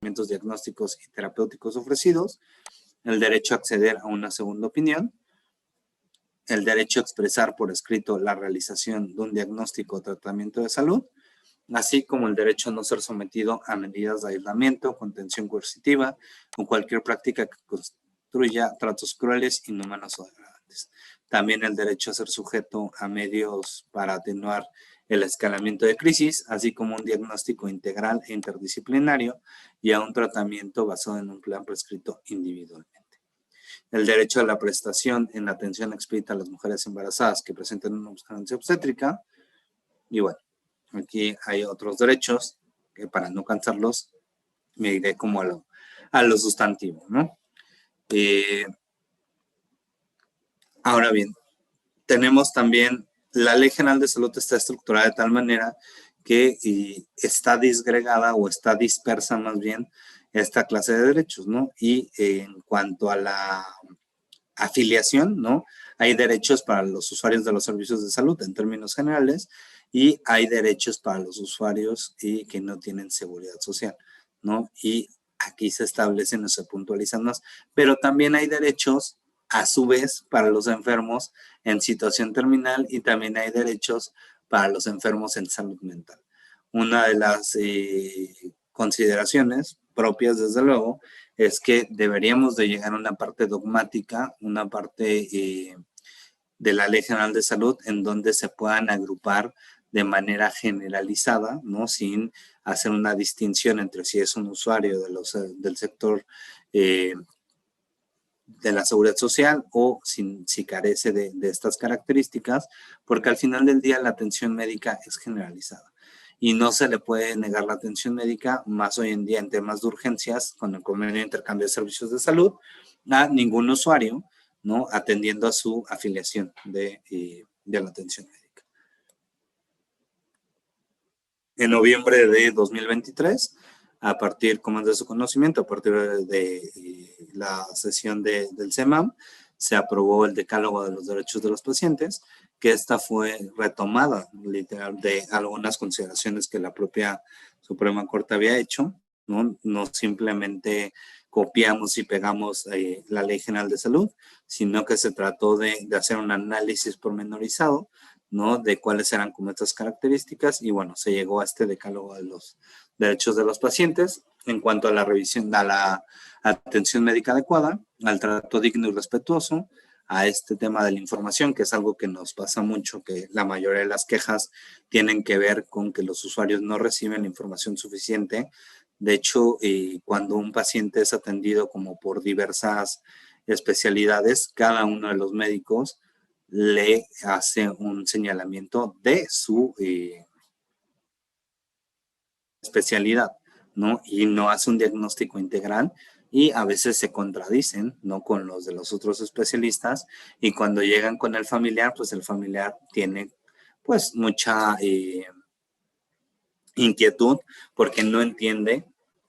tratamientos diagnósticos y terapéuticos ofrecidos, el derecho a acceder a una segunda opinión, el derecho a expresar por escrito la realización de un diagnóstico o tratamiento de salud, así como el derecho a no ser sometido a medidas de aislamiento, contención coercitiva o cualquier práctica que construya tratos crueles, inhumanos o degradantes. También el derecho a ser sujeto a medios para atenuar el escalamiento de crisis, así como un diagnóstico integral e interdisciplinario y a un tratamiento basado en un plan prescrito individualmente. El derecho a la prestación en atención expedita a las mujeres embarazadas que presenten una urgencia obstétrica. Y bueno, aquí hay otros derechos que para no cansarlos me iré como a lo sustantivo, ¿no? Ahora bien, tenemos también la Ley General de Salud está estructurada de tal manera que está disgregada o está dispersa más bien esta clase de derechos, ¿no? Y en cuanto a la afiliación, ¿no? Hay derechos para los usuarios de los servicios de salud en términos generales y hay derechos para los usuarios que no tienen seguridad social, ¿no? Y aquí se establecen o se puntualizan más, pero también hay derechos a su vez para los enfermos en situación terminal y también hay derechos para los enfermos en salud mental. Una de las consideraciones propias, desde luego, es que deberíamos de llegar a una parte dogmática, una parte de la Ley General de Salud en donde se puedan agrupar de manera generalizada, ¿no? Sin hacer una distinción entre si es un usuario del sector de la seguridad social o si carece de estas características, porque al final del día la atención médica es generalizada y no se le puede negar la atención médica, más hoy en día en temas de urgencias, con el convenio de intercambio de servicios de salud, a ningún usuario, ¿no? Atendiendo a su afiliación de la atención médica. En noviembre de 2023, a partir, como es de su conocimiento, a partir de la sesión del CEMAM, se aprobó el decálogo de los derechos de los pacientes, que esta fue retomada literal de algunas consideraciones que la propia Suprema Corte había hecho, ¿no? No simplemente copiamos y pegamos la Ley General de Salud, sino que se trató de hacer un análisis pormenorizado, ¿no? De cuáles eran como estas características y bueno, se llegó a este decálogo de los derechos de los pacientes en cuanto a la revisión, a la atención médica adecuada, al trato digno y respetuoso, a este tema de la información, que es algo que nos pasa mucho, que la mayoría de las quejas tienen que ver con que los usuarios no reciben la información suficiente. De hecho, cuando un paciente es atendido como por diversas especialidades, cada uno de los médicos le hace un señalamiento de su especialidad, ¿no? Y no hace un diagnóstico integral y a veces se contradicen, ¿no? Con los de los otros especialistas y cuando llegan con el familiar, pues el familiar tiene pues mucha inquietud porque no entiende,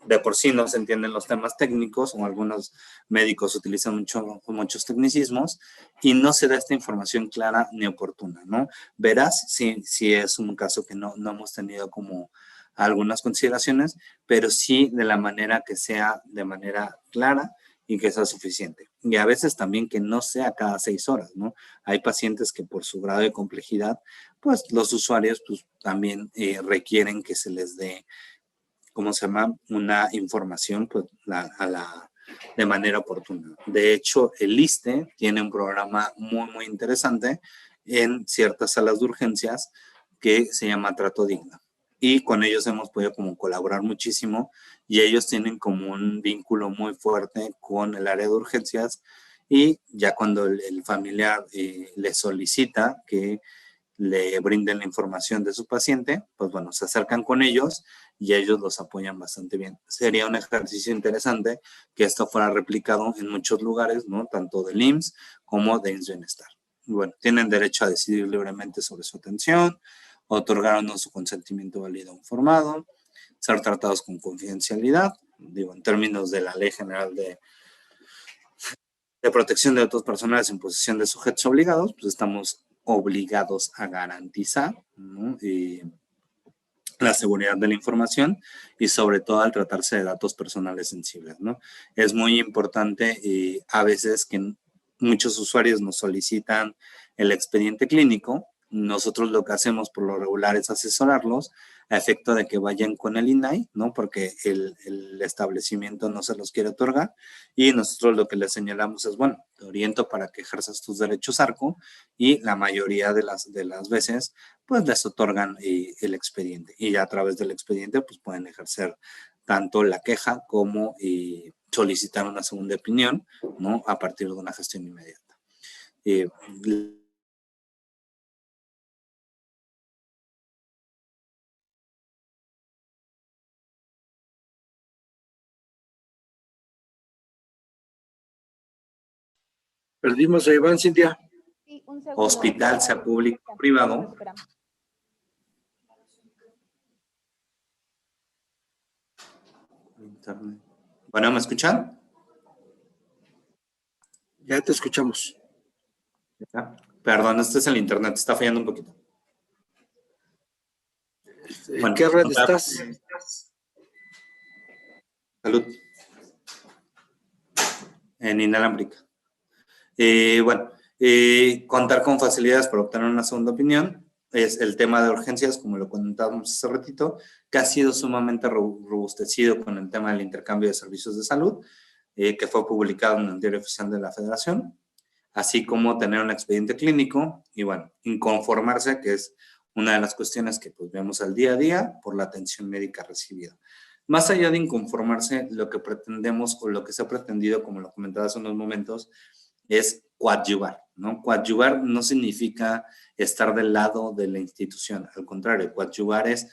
de por sí no se entienden los temas técnicos o algunos médicos utilizan muchos tecnicismos y no se da esta información clara ni oportuna, ¿no? Verás si es un caso que no hemos tenido como algunas consideraciones, pero sí de la manera que sea de manera clara y que sea suficiente. Y a veces también que no sea cada 6 horas, ¿no? Hay pacientes que por su grado de complejidad, pues los usuarios pues, también requieren que se les dé, ¿cómo se llama? Una información pues, de manera oportuna. De hecho, el ISSSTE tiene un programa muy interesante en ciertas salas de urgencias que se llama Trato Digno. Y con ellos hemos podido como colaborar muchísimo y ellos tienen como un vínculo muy fuerte con el área de urgencias y ya cuando el familiar le solicita que le brinden la información de su paciente, pues bueno, se acercan con ellos y ellos los apoyan bastante bien. Sería un ejercicio interesante que esto fuera replicado en muchos lugares, ¿no? Tanto del IMSS como de IMSS Bienestar. Bueno, tienen derecho a decidir libremente sobre su atención, otorgar o no su consentimiento válido o informado, ser tratados con confidencialidad, digo, en términos de la Ley General de protección de datos personales en posesión de sujetos obligados, pues estamos obligados a garantizar, ¿no? la seguridad de la información y sobre todo al tratarse de datos personales sensibles, ¿no? Es muy importante a veces que muchos usuarios nos solicitan el expediente clínico. Nosotros lo que hacemos por lo regular es asesorarlos a efecto de que vayan con el INAI, ¿no? Porque el establecimiento no se los quiere otorgar y nosotros lo que les señalamos es, bueno, te oriento para que ejerzas tus derechos ARCO y la mayoría de las veces pues les otorgan el expediente y ya a través del expediente pues pueden ejercer tanto la queja como solicitar una segunda opinión, ¿no? A partir de una gestión inmediata. Perdimos a Iván, Cintia. Sí, un segundo. Hospital, sea público o privado. Internet. Bueno, ¿me escuchan? Ya te escuchamos. Perdón, este es el internet, está fallando un poquito. ¿En qué red estás? Salud. En inalámbrica. Bueno, contar con facilidades para obtener una segunda opinión es el tema de urgencias, como lo comentábamos hace ratito, que ha sido sumamente robustecido con el tema del intercambio de servicios de salud, que fue publicado en el Diario Oficial de la Federación, así como tener un expediente clínico y, bueno, inconformarse, que es una de las cuestiones que pues, vemos al día a día por la atención médica recibida. Más allá de inconformarse, lo que pretendemos o lo que se ha pretendido, como lo comentaba hace unos momentos, es coadyuvar, ¿no? Coadyuvar no significa estar del lado de la institución, al contrario, coadyuvar es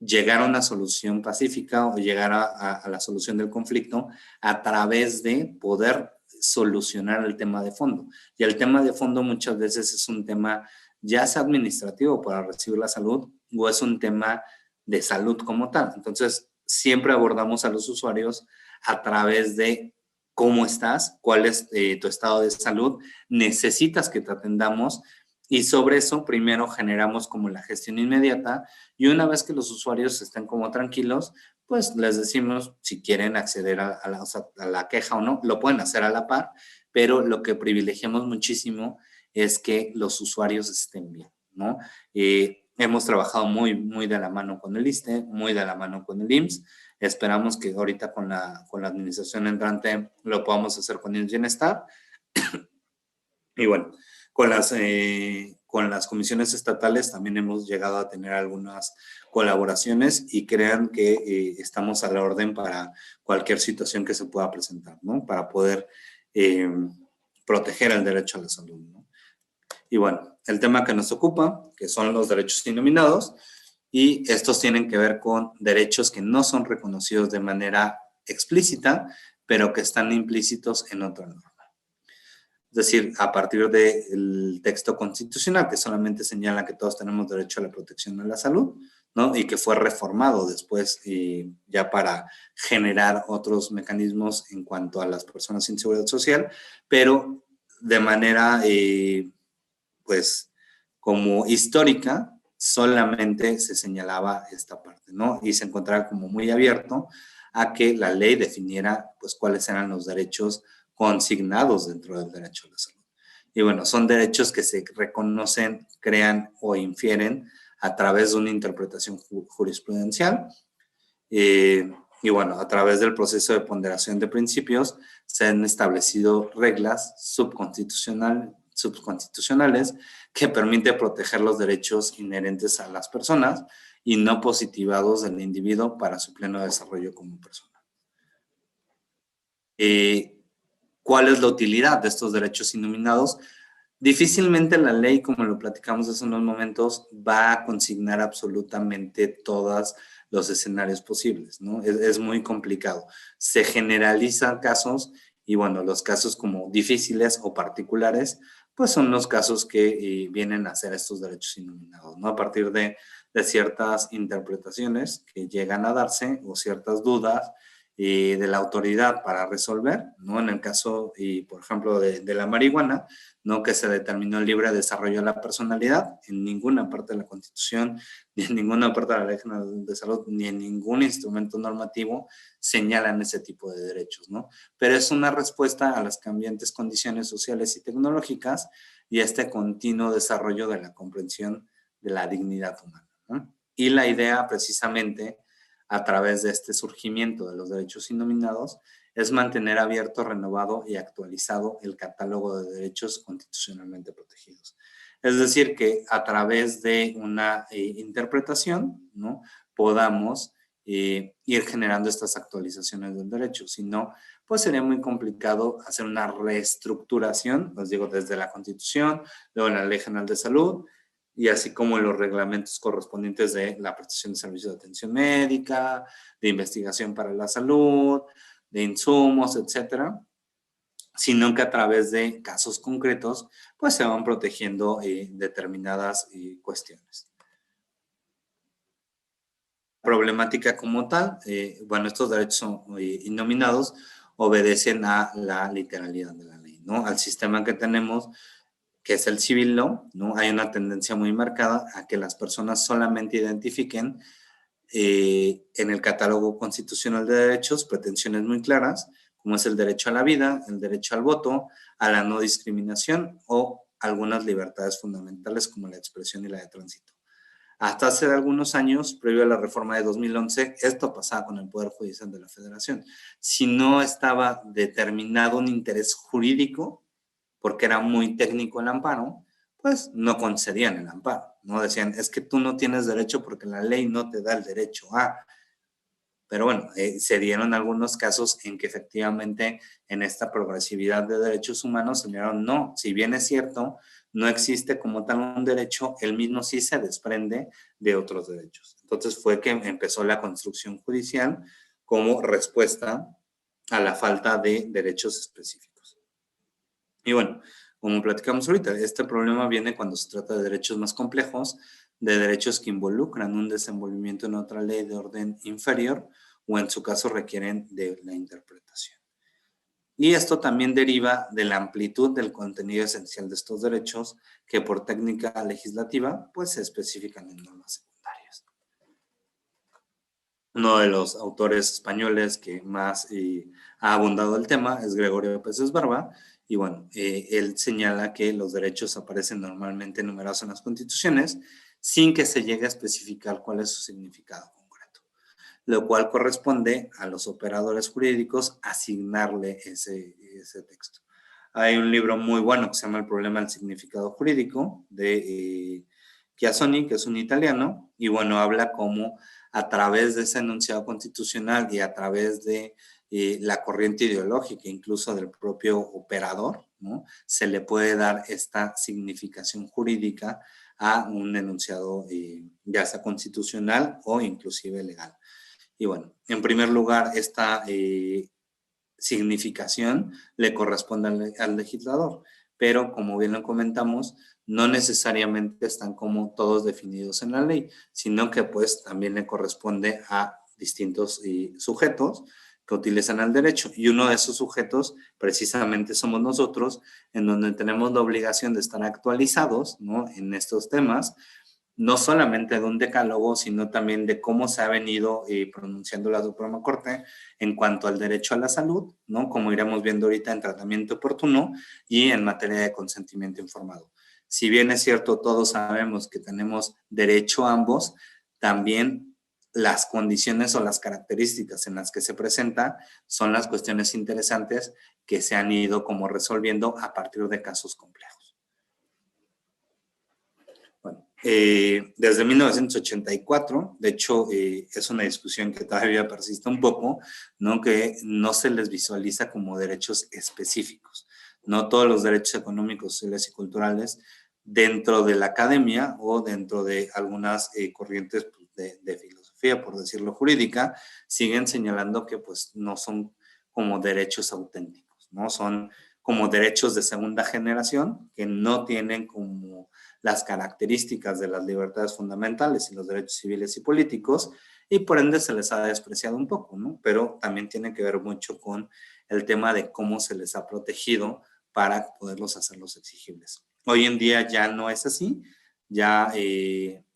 llegar a una solución pacífica o llegar a la solución del conflicto a través de poder solucionar el tema de fondo. Y el tema de fondo muchas veces es un tema ya sea administrativo para recibir la salud o es un tema de salud como tal. Entonces, siempre abordamos a los usuarios a través de cómo estás, cuál es tu estado de salud, necesitas que te atendamos y sobre eso primero generamos como la gestión inmediata y una vez que los usuarios estén como tranquilos, pues les decimos si quieren acceder a la queja o no, lo pueden hacer a la par, pero lo que privilegiamos muchísimo es que los usuarios estén bien, ¿no? Hemos trabajado muy de la mano con el ISSSTE, muy de la mano con el IMSS. Esperamos que ahorita con la administración entrante lo podamos hacer con el Bienestar. Y bueno, con las comisiones estatales también hemos llegado a tener algunas colaboraciones y crean que estamos a la orden para cualquier situación que se pueda presentar, ¿no? Para poder proteger el derecho a la salud, ¿no? Y bueno, el tema que nos ocupa, que son los derechos indenominados, y estos tienen que ver con derechos que no son reconocidos de manera explícita, pero que están implícitos en otra norma. Es decir, a partir del texto constitucional, que solamente señala que todos tenemos derecho a la protección de la salud, ¿no? Y que fue reformado después ya para generar otros mecanismos en cuanto a las personas sin seguridad social, pero de manera, pues, como histórica, solamente se señalaba esta parte, ¿no? Y se encontraba como muy abierto a que la ley definiera, pues, cuáles eran los derechos consignados dentro del derecho a la salud. Y bueno, son derechos que se reconocen, crean o infieren a través de una interpretación jurisprudencial. Y bueno, a través del proceso de ponderación de principios se han establecido reglas subconstitucionales que permiten proteger los derechos inherentes a las personas y no positivados del individuo para su pleno desarrollo como persona. ¿Cuál es la utilidad de estos derechos indenominados? Difícilmente la ley, como lo platicamos hace unos momentos, va a consignar absolutamente todos los escenarios posibles, ¿no? Es muy complicado. Se generalizan casos y, bueno, los casos como difíciles o particulares, pues son los casos que vienen a ser estos derechos indenominados, ¿no? A partir de ciertas interpretaciones que llegan a darse o ciertas dudas de la autoridad para resolver, ¿no? En el caso, por ejemplo, de la marihuana, ¿no? Que se determinó el libre desarrollo de la personalidad. En ninguna parte de la Constitución, ni en ninguna parte de la Ley General de Salud, ni en ningún instrumento normativo señalan ese tipo de derechos, ¿no? Pero es una respuesta a las cambiantes condiciones sociales y tecnológicas y a este continuo desarrollo de la comprensión de la dignidad humana, ¿no? Y la idea, precisamente, a través de este surgimiento de los derechos innominados, es mantener abierto, renovado y actualizado el catálogo de derechos constitucionalmente protegidos. Es decir, que a través de una interpretación, ¿no? Podamos ir generando estas actualizaciones del derecho. Si no, pues sería muy complicado hacer una reestructuración, les digo, desde la Constitución, luego la Ley General de Salud, y así como los reglamentos correspondientes de la prestación de servicios de atención médica, de investigación para la salud, de insumos, etcétera, sino que a través de casos concretos, pues se van protegiendo determinadas cuestiones. Problemática como tal, bueno, estos derechos innominados obedecen a la literalidad de la ley, ¿no? Al sistema que tenemos, que es el civil law, ¿no? Hay una tendencia muy marcada a que las personas solamente identifiquen en el catálogo constitucional de derechos pretensiones muy claras, como es el derecho a la vida, el derecho al voto, a la no discriminación o algunas libertades fundamentales como la expresión y la de tránsito. Hasta hace algunos años, previo a la reforma de 2011, esto pasaba con el Poder Judicial de la Federación. Si no estaba determinado un interés jurídico, porque era muy técnico el amparo, pues no concedían el amparo, ¿no? Decían, es que tú no tienes derecho porque la ley no te da el derecho a. Pero bueno, se dieron algunos casos en que efectivamente en esta progresividad de derechos humanos se miraron, no, si bien es cierto, no existe como tal un derecho, el mismo sí se desprende de otros derechos. Entonces fue que empezó la construcción judicial como respuesta a la falta de derechos específicos. Y bueno, como platicamos ahorita, este problema viene cuando se trata de derechos más complejos, de derechos que involucran un desenvolvimiento en otra ley de orden inferior o en su caso requieren de la interpretación. Y esto también deriva de la amplitud del contenido esencial de estos derechos que por técnica legislativa pues se especifican en normas secundarias. Uno de los autores españoles que más ha abundado el tema es Gregorio Peces Barba, y bueno, él señala que los derechos aparecen normalmente enumerados en las constituciones sin que se llegue a especificar cuál es su significado concreto, lo cual corresponde a los operadores jurídicos asignarle ese texto. Hay un libro muy bueno que se llama El problema del significado jurídico de Chiassoni, que es un italiano, y bueno, habla cómo a través de ese enunciado constitucional y a través de la corriente ideológica, incluso del propio operador, ¿no? Se le puede dar esta significación jurídica a un enunciado ya sea constitucional o inclusive legal. Y bueno, en primer lugar, esta significación le corresponde al legislador, pero como bien lo comentamos, no necesariamente están como todos definidos en la ley, sino que pues también le corresponde a distintos sujetos que utilizan el derecho. Y uno de esos sujetos precisamente somos nosotros, en donde tenemos la obligación de estar actualizados, ¿no? En estos temas, no solamente de un decálogo, sino también de cómo se ha venido pronunciando la Suprema Corte en cuanto al derecho a la salud, ¿no? Como iremos viendo ahorita en tratamiento oportuno y en materia de consentimiento informado. Si bien es cierto, todos sabemos que tenemos derecho a ambos, también las condiciones o las características en las que se presenta son las cuestiones interesantes que se han ido como resolviendo a partir de casos complejos. Bueno, desde 1984, de hecho, es una discusión que todavía persiste un poco, ¿no? Que no se les visualiza como derechos específicos. No todos los derechos económicos, sociales y culturales dentro de la academia o dentro de algunas corrientes de filosofía, por decirlo jurídica, siguen señalando que pues no son como derechos auténticos, ¿no? Son como derechos de segunda generación que no tienen como las características de las libertades fundamentales y los derechos civiles y políticos y por ende se les ha despreciado un poco, ¿no? Pero también tiene que ver mucho con el tema de cómo se les ha protegido para poderlos hacerlos exigibles. Hoy en día ya no es así, ya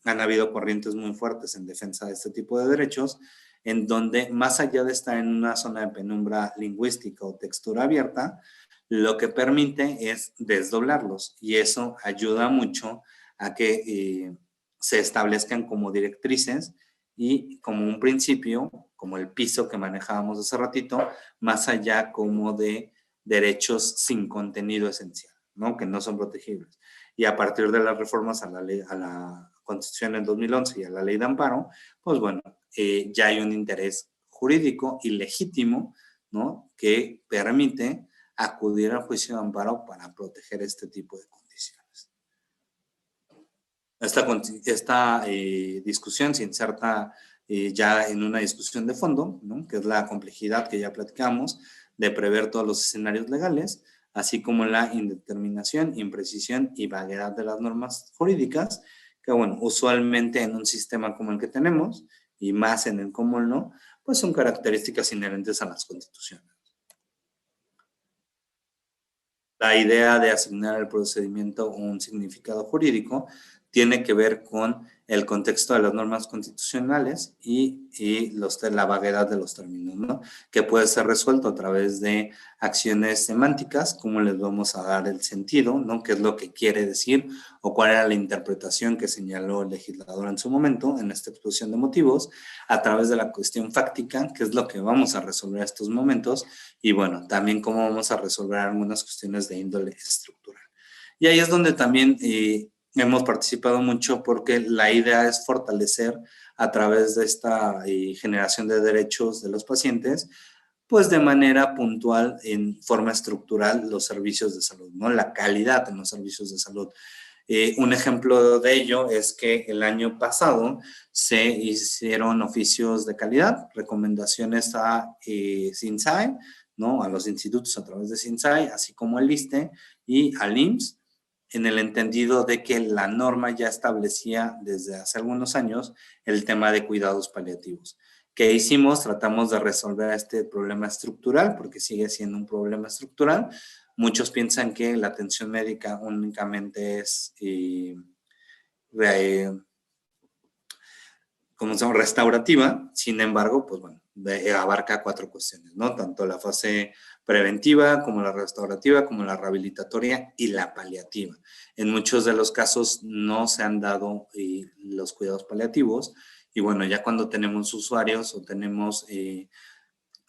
han habido corrientes muy fuertes en defensa de este tipo de derechos, en donde más allá de estar en una zona de penumbra lingüística o textura abierta, lo que permite es desdoblarlos y eso ayuda mucho a que se establezcan como directrices y como un principio, como el piso que manejábamos hace ratito, más allá como de derechos sin contenido esencial, ¿no? Que no son protegibles. Y a partir de las reformas a la Constitución en 2011 y a la Ley de Amparo, pues bueno, ya hay un interés jurídico y legítimo, ¿no? Que permite acudir al juicio de amparo para proteger este tipo de condiciones. Esta discusión se inserta ya en una discusión de fondo, ¿no? Que es la complejidad que ya platicamos de prever todos los escenarios legales, así como la indeterminación, imprecisión y vaguedad de las normas jurídicas, que bueno, usualmente en un sistema como el que tenemos, y más en el común no, pues son características inherentes a las constituciones. La idea de asignar al procedimiento un significado jurídico tiene que ver con el contexto de las normas constitucionales y la vaguedad de los términos, ¿no? Que puede ser resuelto a través de acciones semánticas, cómo les vamos a dar el sentido, ¿no? ¿Qué es lo que quiere decir o cuál era la interpretación que señaló el legislador en su momento en esta exposición de motivos? A través de la cuestión fáctica, que es lo que vamos a resolver en estos momentos, y bueno, también cómo vamos a resolver algunas cuestiones de índole estructural. Y ahí es donde también hemos participado mucho porque la idea es fortalecer a través de esta generación de derechos de los pacientes, pues de manera puntual, en forma estructural, los servicios de salud, ¿no? La calidad en los servicios de salud. Un ejemplo de ello es que el año pasado se hicieron oficios de calidad, recomendaciones a SINSAE, ¿no? A los institutos a través de SINSAE, así como al ISSSTE y al IMSS, en el entendido de que la norma ya establecía desde hace algunos años el tema de cuidados paliativos. ¿Qué hicimos? Tratamos de resolver este problema estructural, porque sigue siendo un problema estructural. Muchos piensan que la atención médica únicamente es como se llama, restaurativa, sin embargo, pues bueno, abarca 4 cuestiones, ¿no? Tanto la fase preventiva, como la restaurativa, como la rehabilitatoria y la paliativa. En muchos de los casos no se han dado los cuidados paliativos y bueno, ya cuando tenemos usuarios o tenemos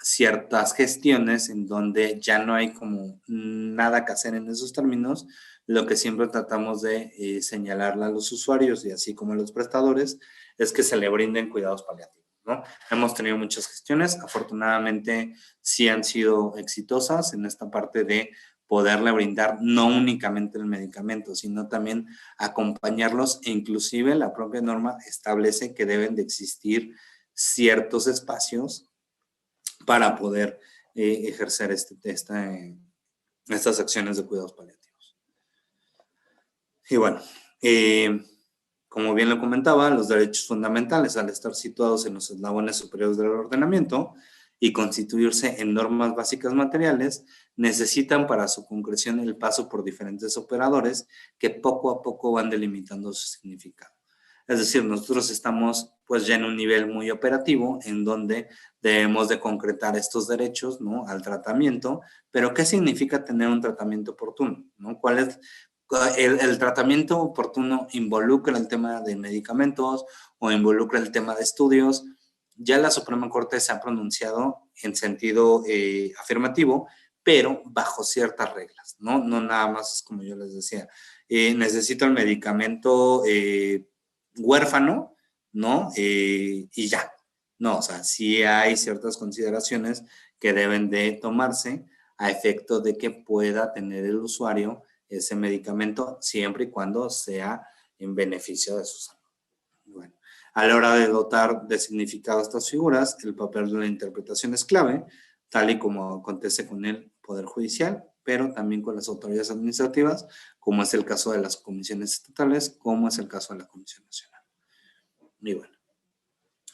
ciertas gestiones en donde ya no hay como nada que hacer en esos términos, lo que siempre tratamos de señalarle a los usuarios y así como a los prestadores es que se le brinden cuidados paliativos, ¿no? Hemos tenido muchas gestiones, afortunadamente sí han sido exitosas en esta parte de poderle brindar no únicamente el medicamento, sino también acompañarlos e inclusive la propia norma establece que deben de existir ciertos espacios para poder ejercer estas acciones de cuidados paliativos. Y bueno, como bien lo comentaba, los derechos fundamentales, al estar situados en los eslabones superiores del ordenamiento y constituirse en normas básicas materiales, necesitan para su concreción el paso por diferentes operadores que poco a poco van delimitando su significado. Es decir, nosotros estamos pues ya en un nivel muy operativo en donde debemos de concretar estos derechos, ¿no? Al tratamiento, pero ¿qué significa tener un tratamiento oportuno? ¿No? ¿Cuál es el tratamiento oportuno? ¿Involucra el tema de medicamentos o involucra el tema de estudios? Ya la Suprema Corte se ha pronunciado en sentido afirmativo, pero bajo ciertas reglas, ¿no? No nada más como yo les decía, necesito el medicamento huérfano, ¿no? Y ya. No, o sea, sí hay ciertas consideraciones que deben de tomarse a efecto de que pueda tener el usuario ese medicamento siempre y cuando sea en beneficio de su salud. Bueno, a la hora de dotar de significado a estas figuras, el papel de la interpretación es clave, tal y como acontece con el Poder Judicial, pero también con las autoridades administrativas, como es el caso de las comisiones estatales, como es el caso de la Comisión Nacional. Y bueno,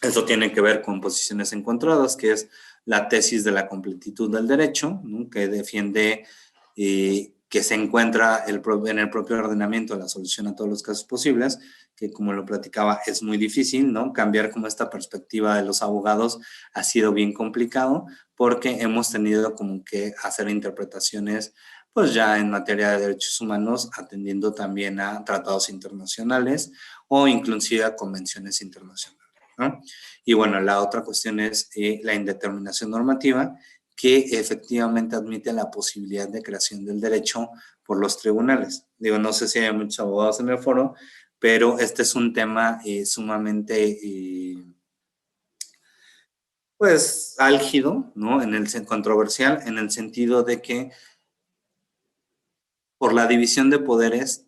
Eso tiene que ver con posiciones encontradas, que es la tesis de la completitud del derecho, ¿no? Que defiende que se encuentra en el propio ordenamiento la solución a todos los casos posibles, que como lo platicaba es muy difícil, ¿no? Cambiar como esta perspectiva de los abogados ha sido bien complicado porque hemos tenido como que hacer interpretaciones pues ya en materia de derechos humanos, atendiendo también a tratados internacionales o inclusive a convenciones internacionales, ¿no? Y bueno, la otra cuestión es la indeterminación normativa, que efectivamente admite la posibilidad de creación del derecho por los tribunales. Digo, no sé si hay muchos abogados en el foro, pero este es un tema sumamente, pues, álgido, ¿no? Controversial, en el sentido de que por la división de poderes,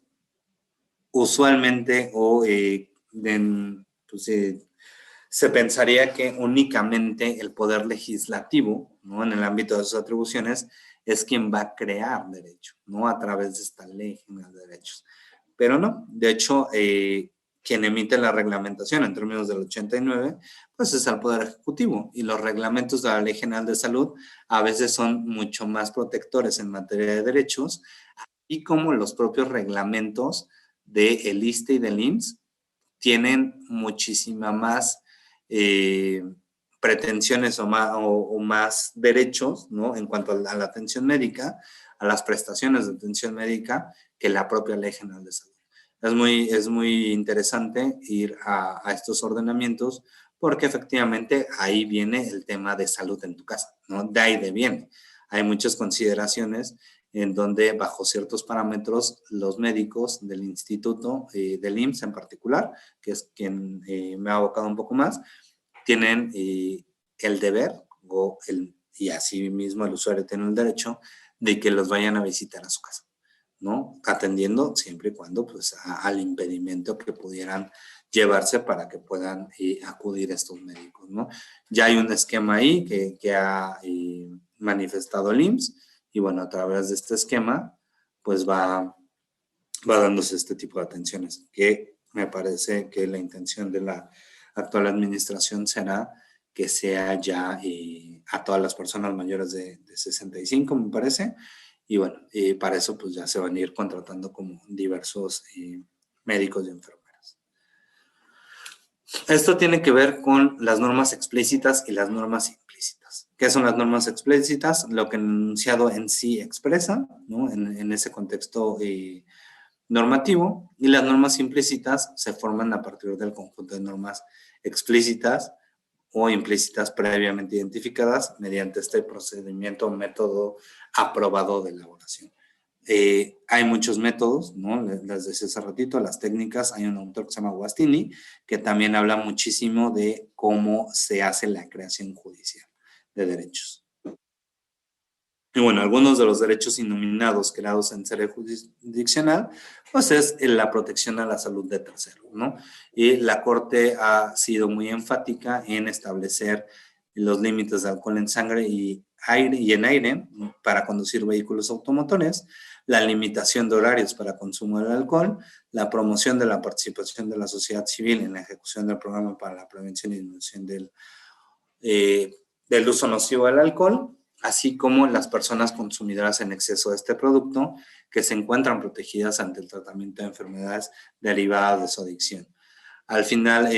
usualmente pues, se pensaría que únicamente el poder legislativo, ¿no? En el ámbito de sus atribuciones, es quien va a crear derecho, ¿no? A través de esta ley general de derechos. Pero no, de hecho, quien emite la reglamentación en términos del 89, pues es el Poder Ejecutivo. Y los reglamentos de la Ley General de Salud a veces son mucho más protectores en materia de derechos, y como los propios reglamentos del ISSSTE y del IMSS tienen muchísima más pretensiones o más derechos, ¿no? En cuanto a la atención médica, a las prestaciones de atención médica, que la propia Ley General de Salud. Es muy interesante ir a estos ordenamientos porque efectivamente ahí viene el tema de salud en tu casa, ¿no? De ahí viene. Hay muchas consideraciones en donde bajo ciertos parámetros los médicos del instituto, del IMSS en particular, que es quien me ha abocado un poco más, tienen el deber y así mismo el usuario tiene el derecho de que los vayan a visitar a su casa, ¿no? Atendiendo siempre y cuando pues al impedimento que pudieran llevarse para que puedan acudir a estos médicos, ¿no? Ya hay un esquema ahí que ha manifestado el IMSS y bueno, a través de este esquema pues va dándose este tipo de atenciones, que me parece que la intención de la actual administración será que sea ya a todas las personas mayores de 65, me parece, y bueno, para eso pues ya se van a ir contratando como diversos médicos y enfermeras. Esto tiene que ver con las normas explícitas y las normas implícitas. ¿Qué son las normas explícitas? Lo que el enunciado en sí expresa, ¿no? En ese contexto normativo, y las normas implícitas se forman a partir del conjunto de normas explícitas o implícitas previamente identificadas mediante este procedimiento o método aprobado de elaboración. Hay muchos métodos, ¿no? Les decía hace ratito, las técnicas. Hay un autor que se llama Guastini, que también habla muchísimo de cómo se hace la creación judicial de derechos. Y bueno, algunos de los derechos innominados creados en sede jurisdiccional, pues es la protección a la salud de terceros, ¿no? Y la Corte ha sido muy enfática en establecer los límites de alcohol en sangre y en aire para conducir vehículos automotores, la limitación de horarios para consumo del alcohol, la promoción de la participación de la sociedad civil en la ejecución del programa para la prevención y disminución del uso nocivo del alcohol, así como las personas consumidoras en exceso de este producto que se encuentran protegidas ante el tratamiento de enfermedades derivadas de su adicción. Al final,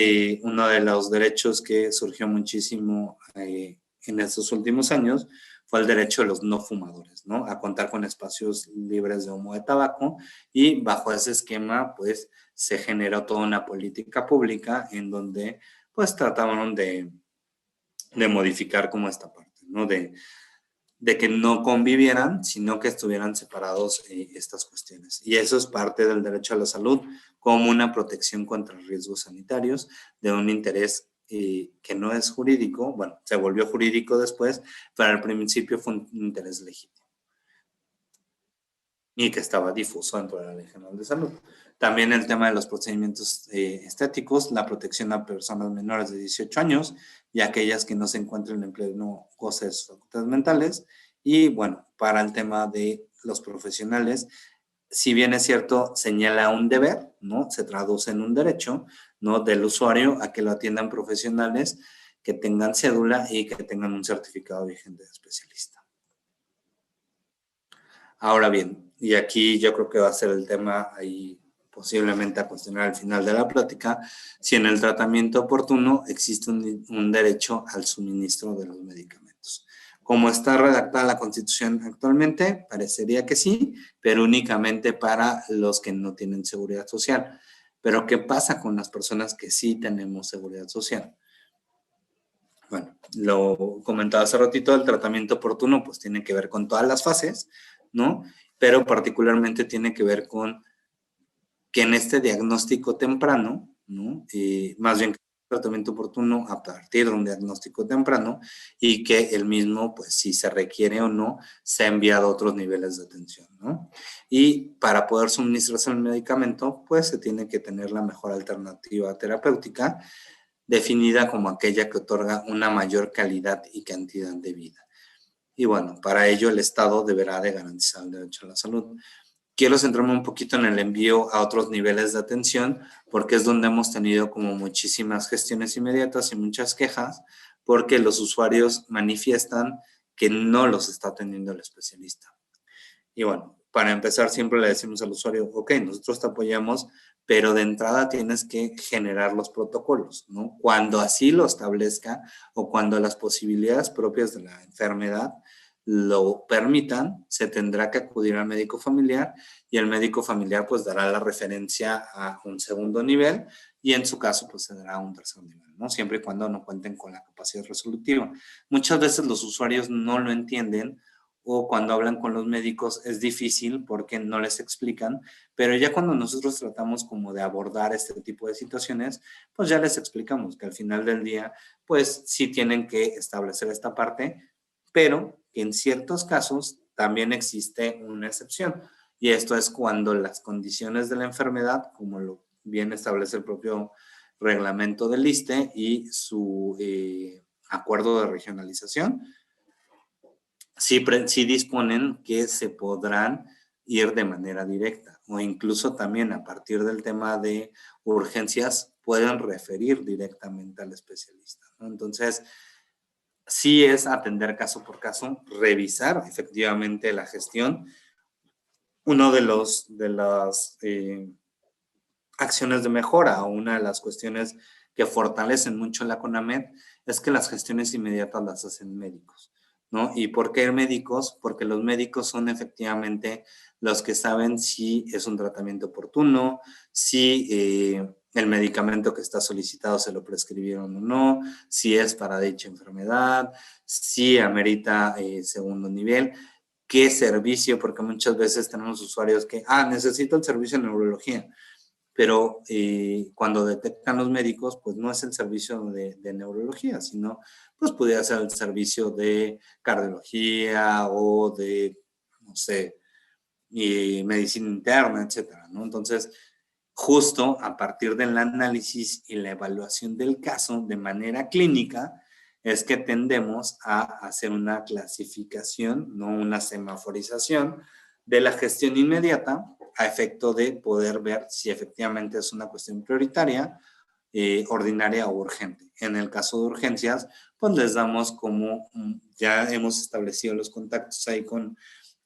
uno de los derechos que surgió muchísimo en estos últimos años fue el derecho de los no fumadores, ¿no? A contar con espacios libres de humo de tabaco, y bajo ese esquema, pues, se generó toda una política pública en donde, pues, trataban de modificar como esta parte, ¿no? De que no convivieran, sino que estuvieran separados estas cuestiones. Y eso es parte del derecho a la salud como una protección contra riesgos sanitarios de un interés que no es jurídico, bueno, se volvió jurídico después, pero al principio fue un interés legítimo y que estaba difuso dentro de la Ley General de Salud. También el tema de los procedimientos estéticos, la protección a personas menores de 18 años y aquellas que no se encuentren en pleno goce de sus facultades mentales. Y bueno, para el tema de los profesionales, si bien es cierto, señala un deber, ¿no? Se traduce en un derecho, ¿no? Del usuario a que lo atiendan profesionales que tengan cédula y que tengan un certificado vigente de especialista. Ahora bien, y aquí yo creo que va a ser el tema ahí posiblemente a cuestionar al final de la plática, si en el tratamiento oportuno existe un derecho al suministro de los medicamentos. Como está redactada la Constitución actualmente, parecería que sí, pero únicamente para los que no tienen seguridad social. Pero ¿qué pasa con las personas que sí tenemos seguridad social? Bueno, lo comentaba hace ratito, el tratamiento oportuno pues tiene que ver con todas las fases, ¿no? Pero particularmente tiene que ver con que en este diagnóstico temprano, ¿no? Más bien que tratamiento oportuno a partir de un diagnóstico temprano y que el mismo, pues si se requiere o no, se ha enviado a otros niveles de atención, ¿no? Y para poder suministrarse el medicamento, pues se tiene que tener la mejor alternativa terapéutica, definida como aquella que otorga una mayor calidad y cantidad de vida. Y bueno, para ello el Estado deberá de garantizar el derecho a la salud. Quiero centrarme un poquito en el envío a otros niveles de atención, porque es donde hemos tenido como muchísimas gestiones inmediatas y muchas quejas, porque los usuarios manifiestan que no los está atendiendo el especialista. Y bueno, para empezar siempre le decimos al usuario, ok, nosotros te apoyamos, pero de entrada tienes que generar los protocolos, ¿no? Cuando así lo establezca o cuando las posibilidades propias de la enfermedad lo permitan, se tendrá que acudir al médico familiar y el médico familiar pues dará la referencia a un segundo nivel y en su caso pues se dará un tercer nivel, ¿no? Siempre y cuando no cuenten con la capacidad resolutiva. Muchas veces los usuarios no lo entienden o cuando hablan con los médicos es difícil porque no les explican, pero ya cuando nosotros tratamos como de abordar este tipo de situaciones, pues ya les explicamos que al final del día pues sí tienen que establecer esta parte, pero que en ciertos casos también existe una excepción. Y esto es cuando las condiciones de la enfermedad, como lo bien establece el propio reglamento del ISSSTE y su acuerdo de regionalización, sí disponen que se podrán ir de manera directa o incluso también a partir del tema de urgencias pueden referir directamente al especialista, ¿no? Entonces, sí es atender caso por caso, revisar efectivamente la gestión. Uno de las acciones de mejora o una de las cuestiones que fortalecen mucho la CONAMED es que las gestiones inmediatas las hacen médicos, ¿no? ¿Y por qué médicos? Porque los médicos son efectivamente los que saben si es un tratamiento oportuno, si el medicamento que está solicitado se lo prescribieron o no, si es para dicha enfermedad, si amerita segundo nivel, qué servicio, porque muchas veces tenemos usuarios que, necesito el servicio de neurología, pero cuando detectan los médicos, pues no es el servicio de neurología, sino pues pudiera ser el servicio de cardiología o de, no sé, medicina interna, etcétera, ¿no? Entonces, justo a partir del análisis y la evaluación del caso de manera clínica, es que tendemos a hacer una clasificación, no una semaforización de la gestión inmediata a efecto de poder ver si efectivamente es una cuestión prioritaria, ordinaria o urgente. En el caso de urgencias, pues les damos como, ya hemos establecido los contactos ahí con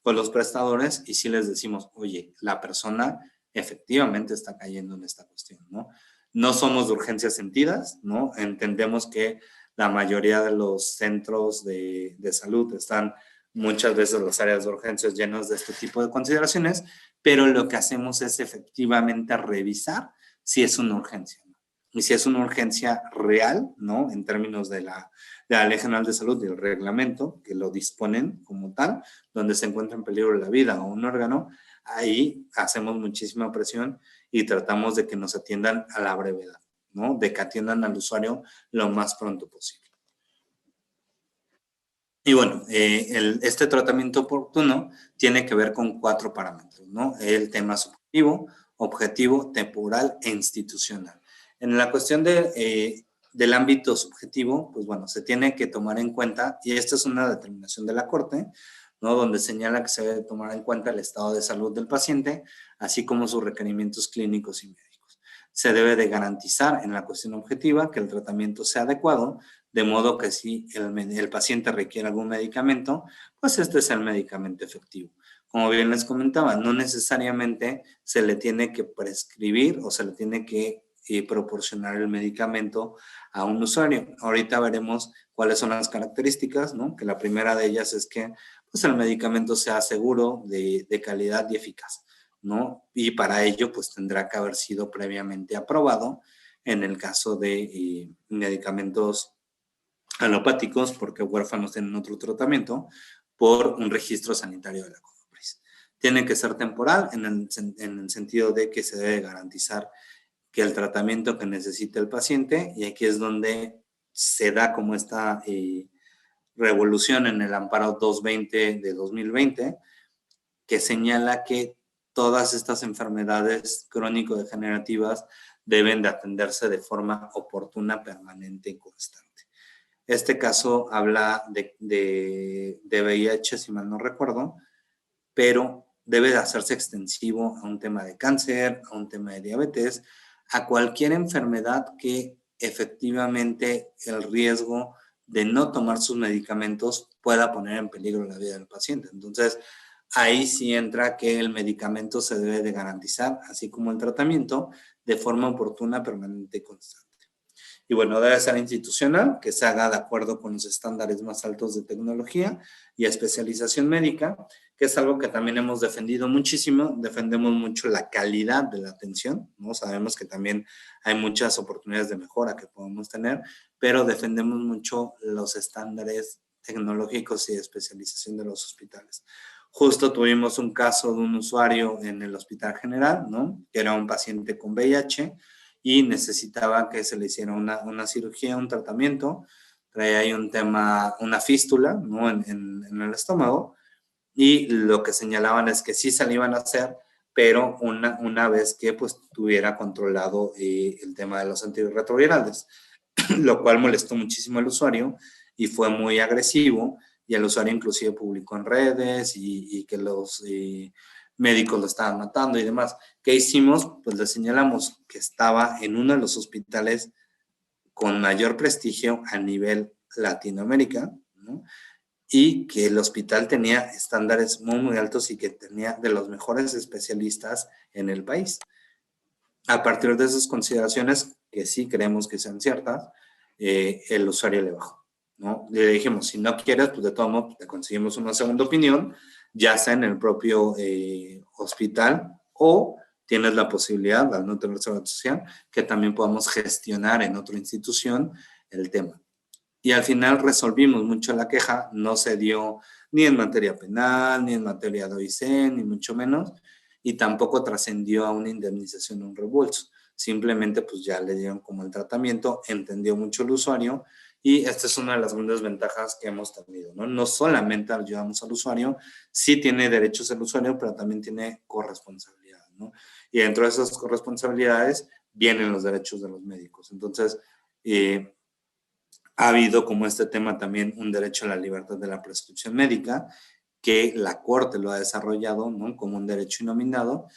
los prestadores y sí les decimos, oye, la persona efectivamente está cayendo en esta cuestión, ¿no? No somos de urgencias sentidas, ¿no? Entendemos que la mayoría de los centros de salud están muchas veces las áreas de urgencias llenas de este tipo de consideraciones, pero lo que hacemos es efectivamente revisar si es una urgencia, ¿no? Y si es una urgencia real, ¿no? En términos de la Ley General de Salud y el reglamento, que lo disponen como tal, donde se encuentra en peligro la vida o un órgano, ahí hacemos muchísima presión y tratamos de que nos atiendan a la brevedad, ¿no? De que atiendan al usuario lo más pronto posible. Y bueno, este tratamiento oportuno tiene que ver con 4 parámetros, ¿no? El tema subjetivo, objetivo, temporal e institucional. En la cuestión del ámbito subjetivo, pues bueno, se tiene que tomar en cuenta, y esta es una determinación de la Corte, ¿no? Donde señala que se debe tomar en cuenta el estado de salud del paciente, así como sus requerimientos clínicos y médicos. Se debe de garantizar en la cuestión objetiva que el tratamiento sea adecuado, de modo que si el paciente requiere algún medicamento, pues este es el medicamento efectivo. Como bien les comentaba, no necesariamente se le tiene que prescribir o se le tiene que proporcionar el medicamento a un usuario. Ahorita veremos cuáles son las características, ¿no? Que la primera de ellas es que pues, el medicamento sea seguro, de calidad y eficaz, ¿no? Y para ello, pues tendrá que haber sido previamente aprobado en el caso de medicamentos alopáticos, porque huérfanos tienen otro tratamiento, por un registro sanitario de la COFEPRIS. Tiene que ser temporal en el sentido de que se debe garantizar que el tratamiento que necesita el paciente, y aquí es donde se da como esta revolución en el amparo 220 de 2020, que señala que todas estas enfermedades crónico-degenerativas deben de atenderse de forma oportuna, permanente y constante. Este caso habla de VIH, si mal no recuerdo, pero debe de hacerse extensivo a un tema de cáncer, a un tema de diabetes, a cualquier enfermedad que efectivamente el riesgo de no tomar sus medicamentos pueda poner en peligro la vida del paciente. Entonces, ahí sí entra que el medicamento se debe de garantizar, así como el tratamiento, de forma oportuna, permanente y constante. Y bueno, debe ser institucional, que se haga de acuerdo con los estándares más altos de tecnología y especialización médica, que es algo que también hemos defendido muchísimo. Defendemos mucho la calidad de la atención, ¿no? Sabemos que también hay muchas oportunidades de mejora que podemos tener, pero defendemos mucho los estándares tecnológicos y de especialización de los hospitales. Justo tuvimos un caso de un usuario en el Hospital General, ¿no? Que era un paciente con VIH, y necesitaba que se le hiciera una cirugía, un tratamiento. Traía ahí un tema, una fístula, ¿no? en el estómago, y lo que señalaban es que sí se le iban a hacer, pero una vez que pues tuviera controlado el tema de los antirretrovirales, lo cual molestó muchísimo al usuario y fue muy agresivo, y el usuario inclusive publicó en redes y que los médicos lo estaban matando y demás. ¿Qué hicimos? Pues le señalamos que estaba en uno de los hospitales con mayor prestigio a nivel Latinoamérica, ¿no? Y que el hospital tenía estándares muy, muy altos y que tenía de los mejores especialistas en el país. A partir de esas consideraciones, que sí creemos que sean ciertas, el usuario le bajó, ¿no? Le dijimos, si no quieres, pues de todo modo, te conseguimos una segunda opinión, ya sea en el propio hospital, o tienes la posibilidad, al no tener seguridad social, que también podamos gestionar en otra institución el tema. Y al final resolvimos mucho la queja, no se dio ni en materia penal, ni en materia de OIC, ni mucho menos, y tampoco trascendió a una indemnización o un reembolso. Simplemente pues ya le dieron como el tratamiento, entendió mucho el usuario, y esta es una de las grandes ventajas que hemos tenido, ¿no? No solamente ayudamos al usuario, sí tiene derechos el usuario, pero también tiene corresponsabilidad, ¿no? Y dentro de esas corresponsabilidades vienen los derechos de los médicos. Entonces, ha habido como este tema también un derecho a la libertad de la prescripción médica, que la Corte lo ha desarrollado, ¿no? Como un derecho inominado.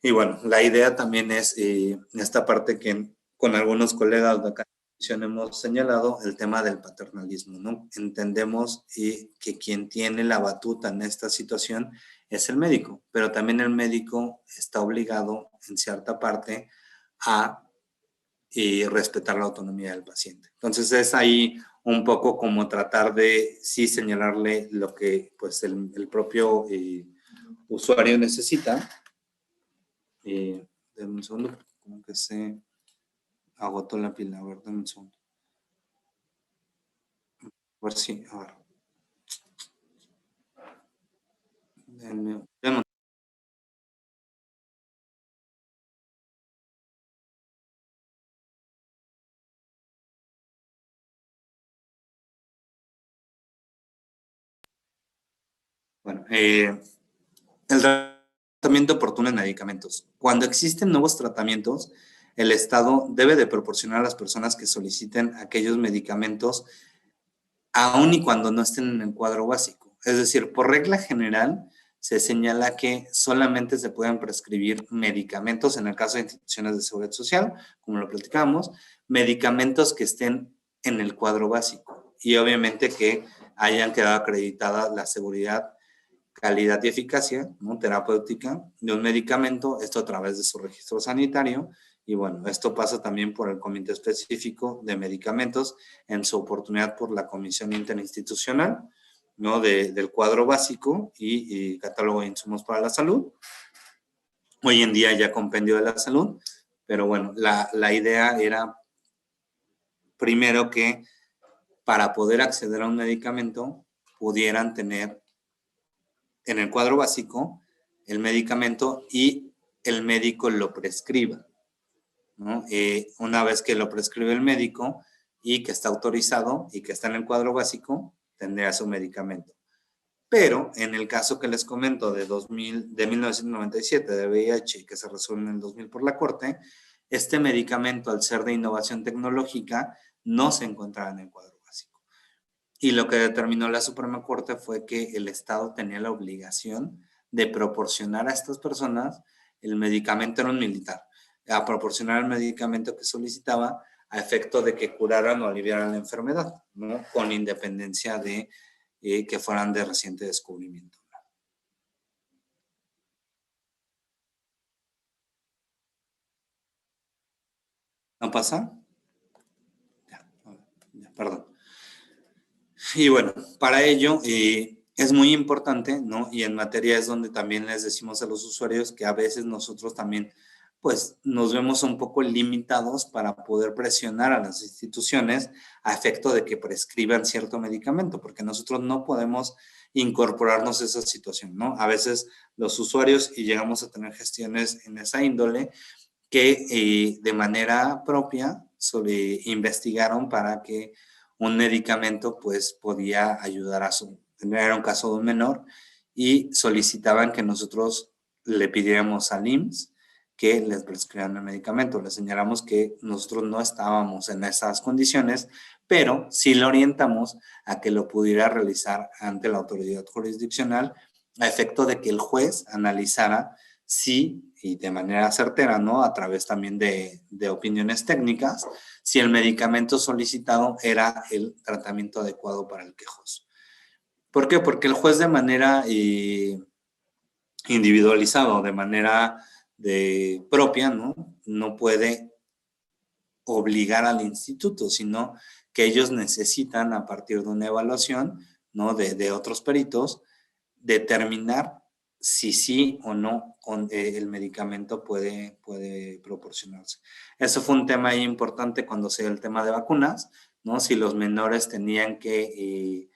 Y bueno, la idea también es esta parte que con algunos colegas de acá hemos señalado, el tema del paternalismo, ¿no? Entendemos que quien tiene la batuta en esta situación es el médico, pero también el médico está obligado en cierta parte a respetar la autonomía del paciente. Entonces es ahí un poco como tratar de sí señalarle lo que pues el propio usuario necesita. Denme un segundo, como que se agotó la pila. A ver, denme un segundo. A ver si, a ver. Denme. Bueno, el tratamiento oportuno en medicamentos. Cuando existen nuevos tratamientos, el Estado debe de proporcionar a las personas que soliciten aquellos medicamentos aun y cuando no estén en el cuadro básico. Es decir, por regla general, se señala que solamente se pueden prescribir medicamentos, en el caso de instituciones de seguridad social, como lo platicamos, medicamentos que estén en el cuadro básico y obviamente que hayan quedado acreditada la seguridad, calidad y eficacia, ¿no?, terapéutica de un medicamento, esto a través de su registro sanitario. Y bueno, esto pasa también por el Comité Específico de Medicamentos, en su oportunidad por la Comisión Interinstitucional, ¿no?, del cuadro básico y catálogo de insumos para la salud. Hoy en día ya compendio de la salud, pero bueno, la idea era primero que para poder acceder a un medicamento pudieran tener en el cuadro básico el medicamento y el médico lo prescriba, ¿no? Una vez que lo prescribe el médico y que está autorizado y que está en el cuadro básico, tendría su medicamento. Pero en el caso que les comento de 1997 de VIH, que se resuelve en el 2000 por la Corte, este medicamento, al ser de innovación tecnológica, no se encontraba en el cuadro básico. Y lo que determinó la Suprema Corte fue que el Estado tenía la obligación de proporcionar a estas personas el medicamento, era un militar, a proporcionar el medicamento que solicitaba a efecto de que curaran o aliviaran la enfermedad, ¿no?, con independencia de que fueran de reciente descubrimiento. ¿No pasa? Ya, perdón. Y bueno, para ello es muy importante, ¿no? Y en materia es donde también les decimos a los usuarios que a veces nosotros también pues nos vemos un poco limitados para poder presionar a las instituciones a efecto de que prescriban cierto medicamento, porque nosotros no podemos incorporarnos a esa situación, ¿no? A veces los usuarios, y llegamos a tener gestiones en esa índole, que de manera propia investigaron para que un medicamento pues podía ayudar a era un caso de un menor, y solicitaban que nosotros le pidiéramos al IMSS que les prescribieran el medicamento. Les señalamos que nosotros no estábamos en esas condiciones, pero sí le orientamos a que lo pudiera realizar ante la autoridad jurisdiccional a efecto de que el juez analizara si, y de manera certera, ¿no?, a través también de opiniones técnicas, si el medicamento solicitado era el tratamiento adecuado para el quejoso. ¿Por qué? Porque el juez de manera individualizada, de manera propia, ¿no?, no puede obligar al instituto, sino que ellos necesitan, a partir de una evaluación, ¿no?, de otros peritos, determinar si sí o no el medicamento puede proporcionarse. Eso fue un tema importante cuando se dio el tema de vacunas, ¿no?, si los menores tenían que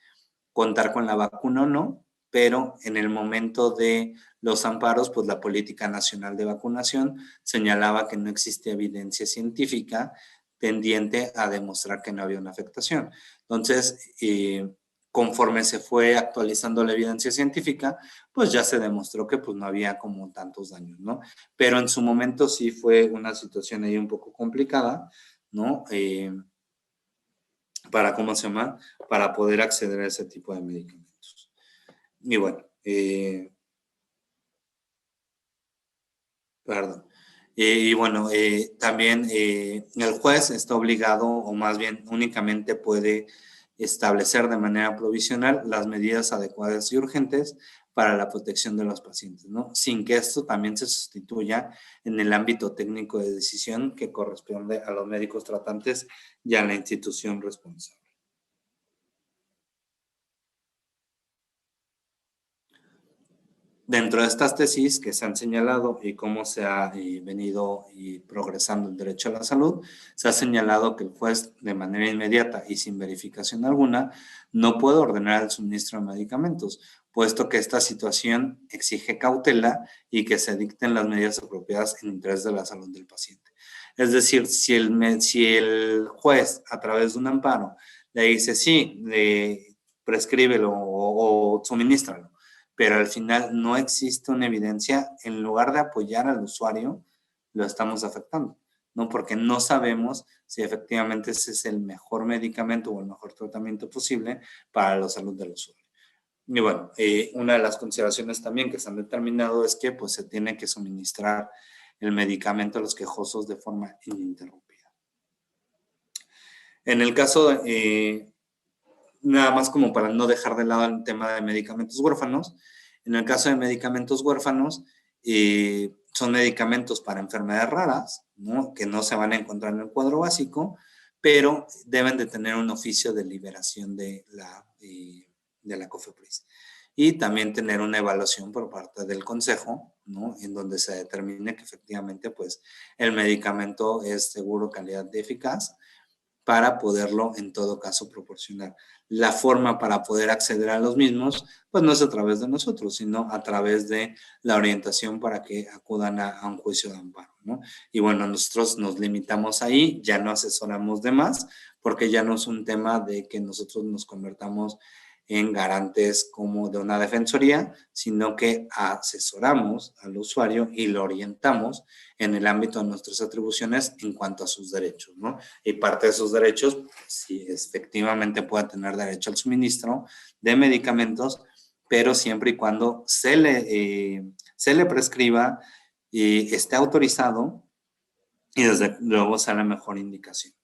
contar con la vacuna o no, pero en el momento de los amparos, pues la Política Nacional de Vacunación señalaba que no existía evidencia científica tendiente a demostrar que no había una afectación. Entonces, conforme se fue actualizando la evidencia científica, pues ya se demostró que pues no había como tantos daños, ¿no? Pero en su momento sí fue una situación ahí un poco complicada, ¿no? Para poder acceder a ese tipo de medicamentos. Y bueno, perdón. Y bueno, también el juez está obligado, o más bien únicamente puede establecer de manera provisional las medidas adecuadas y urgentes para la protección de los pacientes, ¿no?, sin que esto también se sustituya en el ámbito técnico de decisión que corresponde a los médicos tratantes y a la institución responsable. Dentro de estas tesis que se han señalado y cómo se ha venido progresando el derecho a la salud, se ha señalado que el juez, de manera inmediata y sin verificación alguna, no puede ordenar el suministro de medicamentos, puesto que esta situación exige cautela y que se dicten las medidas apropiadas en interés de la salud del paciente. Es decir, si el juez, a través de un amparo, le dice sí, prescríbelo o suministralo, pero al final no existe una evidencia, en lugar de apoyar al usuario, lo estamos afectando, ¿no? Porque no sabemos si efectivamente ese es el mejor medicamento o el mejor tratamiento posible para la salud del usuario. Y bueno, una de las consideraciones también que se han determinado es que pues se tiene que suministrar el medicamento a los quejosos de forma ininterrumpida. En el caso, nada más como para no dejar de lado el tema de medicamentos huérfanos, en el caso de medicamentos huérfanos, son medicamentos para enfermedades raras, ¿no? Que no se van a encontrar en el cuadro básico, pero deben de tener un oficio de liberación de la COFEPRIS. Y también tener una evaluación por parte del consejo, ¿no? En donde se determine que efectivamente pues, el medicamento es seguro, calidad y eficaz para poderlo en todo caso proporcionar. La forma para poder acceder a los mismos, pues no es a través de nosotros, sino a través de la orientación para que acudan a un juicio de amparo, ¿no? Y bueno, nosotros nos limitamos ahí, ya no asesoramos de más, porque ya no es un tema de que nosotros nos convertamos en garantes como de una defensoría, sino que asesoramos al usuario y lo orientamos en el ámbito de nuestras atribuciones en cuanto a sus derechos, ¿no? Y parte de sus derechos, si efectivamente puede tener derecho al suministro de medicamentos, pero siempre y cuando se le prescriba y esté autorizado y desde luego sea la mejor indicación.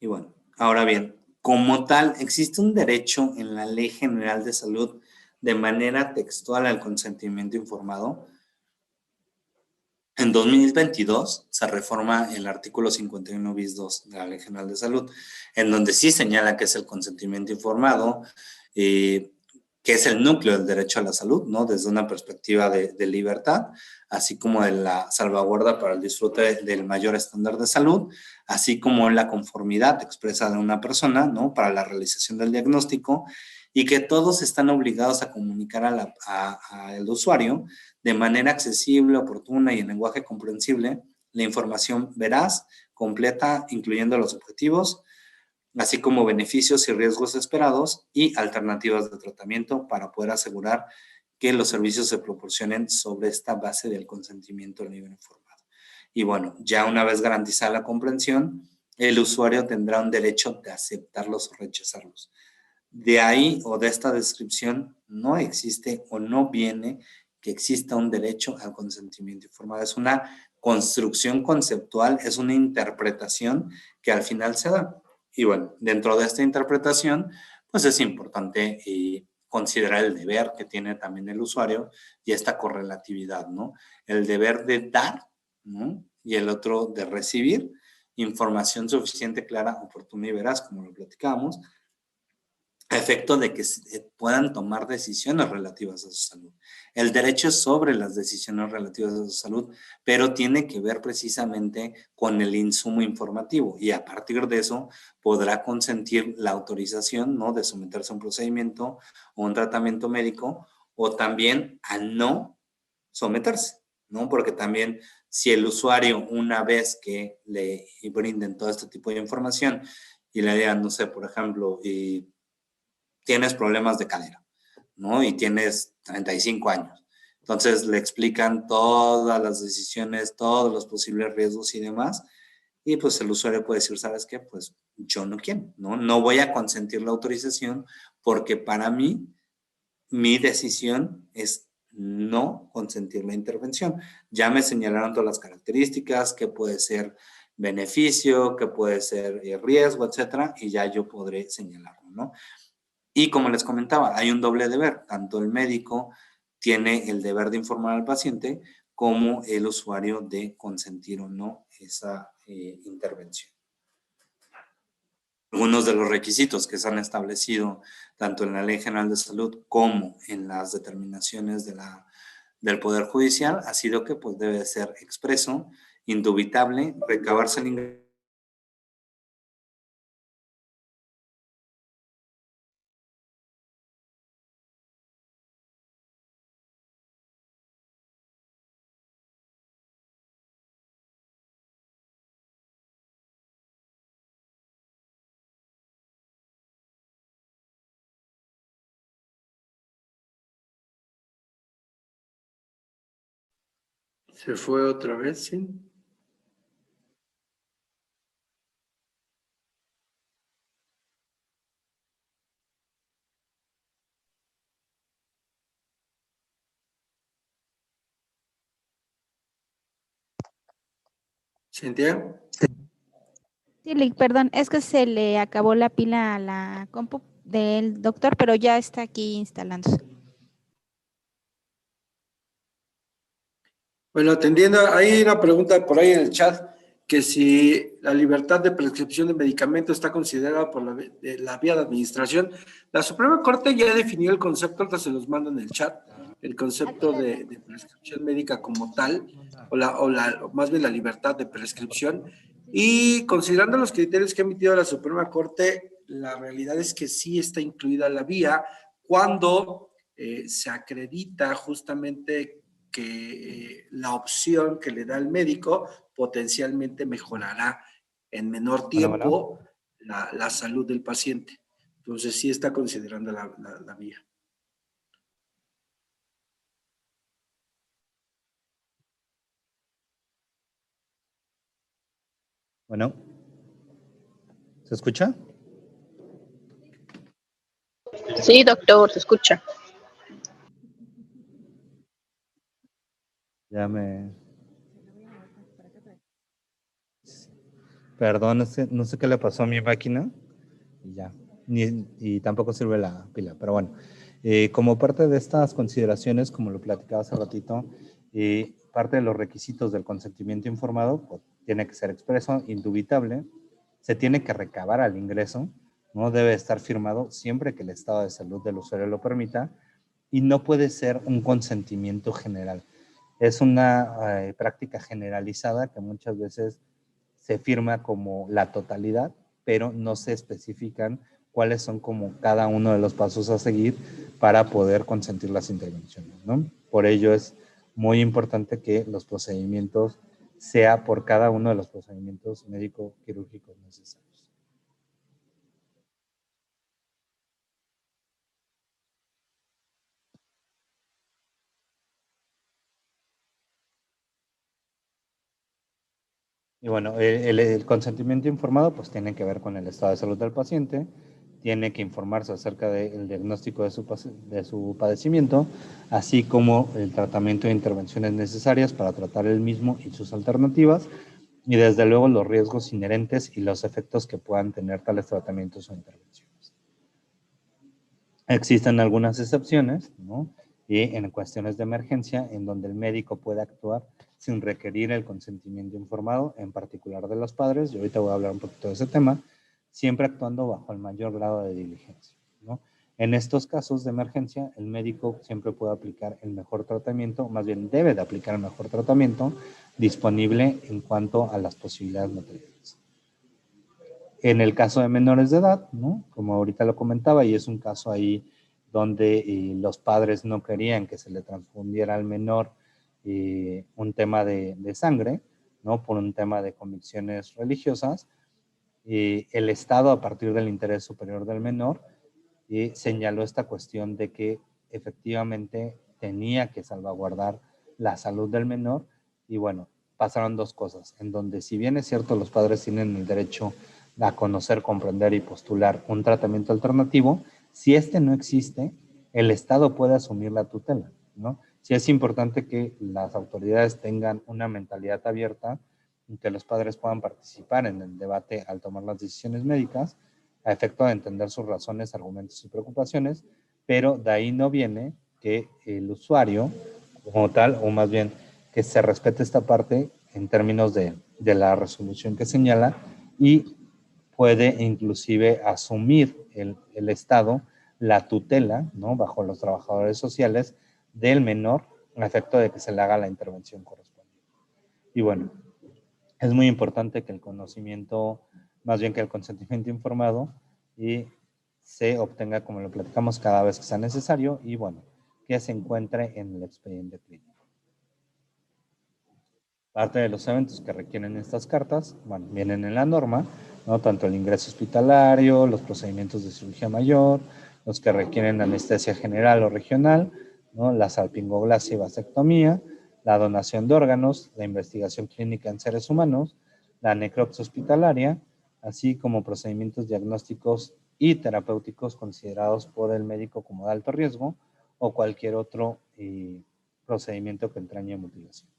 Y bueno, ahora bien, como tal, existe un derecho en la Ley General de Salud de manera textual al consentimiento informado. En 2022 se reforma el artículo 51 bis 2 de la Ley General de Salud, en donde sí señala que es el consentimiento informado, que es el núcleo del derecho a la salud, ¿no? Desde una perspectiva de libertad, así como de la salvaguarda para el disfrute del mayor estándar de salud, así como la conformidad expresa de una persona, ¿no? Para la realización del diagnóstico, y que todos están obligados a comunicar al usuario de manera accesible, oportuna y en lenguaje comprensible la información veraz, completa, incluyendo los objetivos, así como beneficios y riesgos esperados y alternativas de tratamiento para poder asegurar que los servicios se proporcionen sobre esta base del consentimiento libre informado. Y bueno, ya una vez garantizada la comprensión, el usuario tendrá un derecho de aceptarlos o rechazarlos. De ahí o de esta descripción no existe o no viene que exista un derecho al consentimiento informado. Es una construcción conceptual, es una interpretación que al final se da. Y bueno, dentro de esta interpretación, pues es importante considerar el deber que tiene también el usuario y esta correlatividad, ¿no? El deber de dar, ¿no? Y el otro de recibir información suficiente, clara, oportuna y veraz, como lo platicábamos, a efecto de que puedan tomar decisiones relativas a su salud. El derecho es sobre las decisiones relativas a su salud, pero tiene que ver precisamente con el insumo informativo y a partir de eso podrá consentir la autorización, ¿no? De someterse a un procedimiento o un tratamiento médico o también a no someterse, ¿no? Porque también si el usuario una vez que le brinden todo este tipo de información y le digan, no sé, por ejemplo, tienes problemas de cadera, ¿no? Y tienes 35 años. Entonces le explican todas las decisiones, todos los posibles riesgos y demás. Y pues el usuario puede decir, ¿sabes qué? Pues yo no quiero, ¿no? No voy a consentir la autorización porque para mí mi decisión es no consentir la intervención. Ya me señalaron todas las características, qué puede ser beneficio, qué puede ser riesgo, etcétera, y ya yo podré señalarlo, ¿no? Y como les comentaba, hay un doble deber. Tanto el médico tiene el deber de informar al paciente como el usuario de consentir o no esa intervención. Algunos de los requisitos que se han establecido tanto en la Ley General de Salud como en las determinaciones del Poder Judicial ha sido que pues, debe ser expreso, indubitable, recabarse el ingreso. Se fue otra vez, ¿sí? Cintia. Sí, perdón, es que se le acabó la pila a la compu del doctor, pero ya está aquí instalándose. Bueno, atendiendo, hay una pregunta por ahí en el chat, que si la libertad de prescripción de medicamentos está considerada por la vía de administración. La Suprema Corte ya definió el concepto, ahorita se los mando en el chat, el concepto de prescripción médica como tal, o más bien la libertad de prescripción. Y considerando los criterios que ha emitido la Suprema Corte, la realidad es que sí está incluida la vía cuando se acredita justamente que la opción que le da el médico potencialmente mejorará en menor tiempo la salud del paciente. Entonces sí está considerando la vía. Bueno, ¿se escucha? Sí, doctor, se escucha. Ya me... Perdón, no sé qué le pasó a mi máquina. Y ya. Y tampoco sirve la pila. Pero bueno, como parte de estas consideraciones, como lo platicaba hace ratito, parte de los requisitos del consentimiento informado pues, tiene que ser expreso, indubitable, se tiene que recabar al ingreso, no debe estar firmado siempre que el estado de salud del usuario lo permita y no puede ser un consentimiento general. Es una práctica generalizada que muchas veces se firma como la totalidad, pero no se especifican cuáles son como cada uno de los pasos a seguir para poder consentir las intervenciones, ¿no? Por ello es muy importante que los procedimientos sea por cada uno de los procedimientos médico-quirúrgicos necesarios. Y bueno, el consentimiento informado pues tiene que ver con el estado de salud del paciente, tiene que informarse acerca del diagnóstico de su padecimiento, así como el tratamiento de intervenciones necesarias para tratar el mismo y sus alternativas, y desde luego los riesgos inherentes y los efectos que puedan tener tales tratamientos o intervenciones. Existen algunas excepciones, ¿no? Y en cuestiones de emergencia, en donde el médico puede actuar sin requerir el consentimiento informado, en particular de los padres, y ahorita voy a hablar un poquito de ese tema, siempre actuando bajo el mayor grado de diligencia, ¿no? En estos casos de emergencia, el médico siempre puede aplicar el mejor tratamiento, más bien debe de aplicar el mejor tratamiento disponible en cuanto a las posibilidades materiales. En el caso de menores de edad, ¿no? Como ahorita lo comentaba, y es un caso ahí donde los padres no querían que se le transfundiera al menor un tema de sangre, ¿no? Por un tema de convicciones religiosas. El Estado, a partir del interés superior del menor, señaló esta cuestión de que efectivamente tenía que salvaguardar la salud del menor. Y bueno, pasaron dos cosas, en donde si bien es cierto los padres tienen el derecho a conocer, comprender y postular un tratamiento alternativo, si este no existe, el Estado puede asumir la tutela, ¿no? Sí es importante que las autoridades tengan una mentalidad abierta y que los padres puedan participar en el debate al tomar las decisiones médicas a efecto de entender sus razones, argumentos y preocupaciones, pero de ahí no viene que el usuario como tal, o más bien que se respete esta parte en términos de la resolución que señala y puede inclusive asumir el Estado la tutela, ¿no? Bajo los trabajadores sociales del menor a efecto de que se le haga la intervención correspondiente. Y bueno, es muy importante que el conocimiento, más bien que el consentimiento informado, y se obtenga, como lo platicamos, cada vez que sea necesario y bueno, que se encuentre en el expediente clínico. Parte de los eventos que requieren estas cartas, bueno, vienen en la norma, ¿no? Tanto el ingreso hospitalario, los procedimientos de cirugía mayor, los que requieren anestesia general o regional, ¿no? La salpingoglasia y vasectomía, la donación de órganos, la investigación clínica en seres humanos, la necropsia hospitalaria, así como procedimientos diagnósticos y terapéuticos considerados por el médico como de alto riesgo o cualquier otro procedimiento que entrañe mutilación.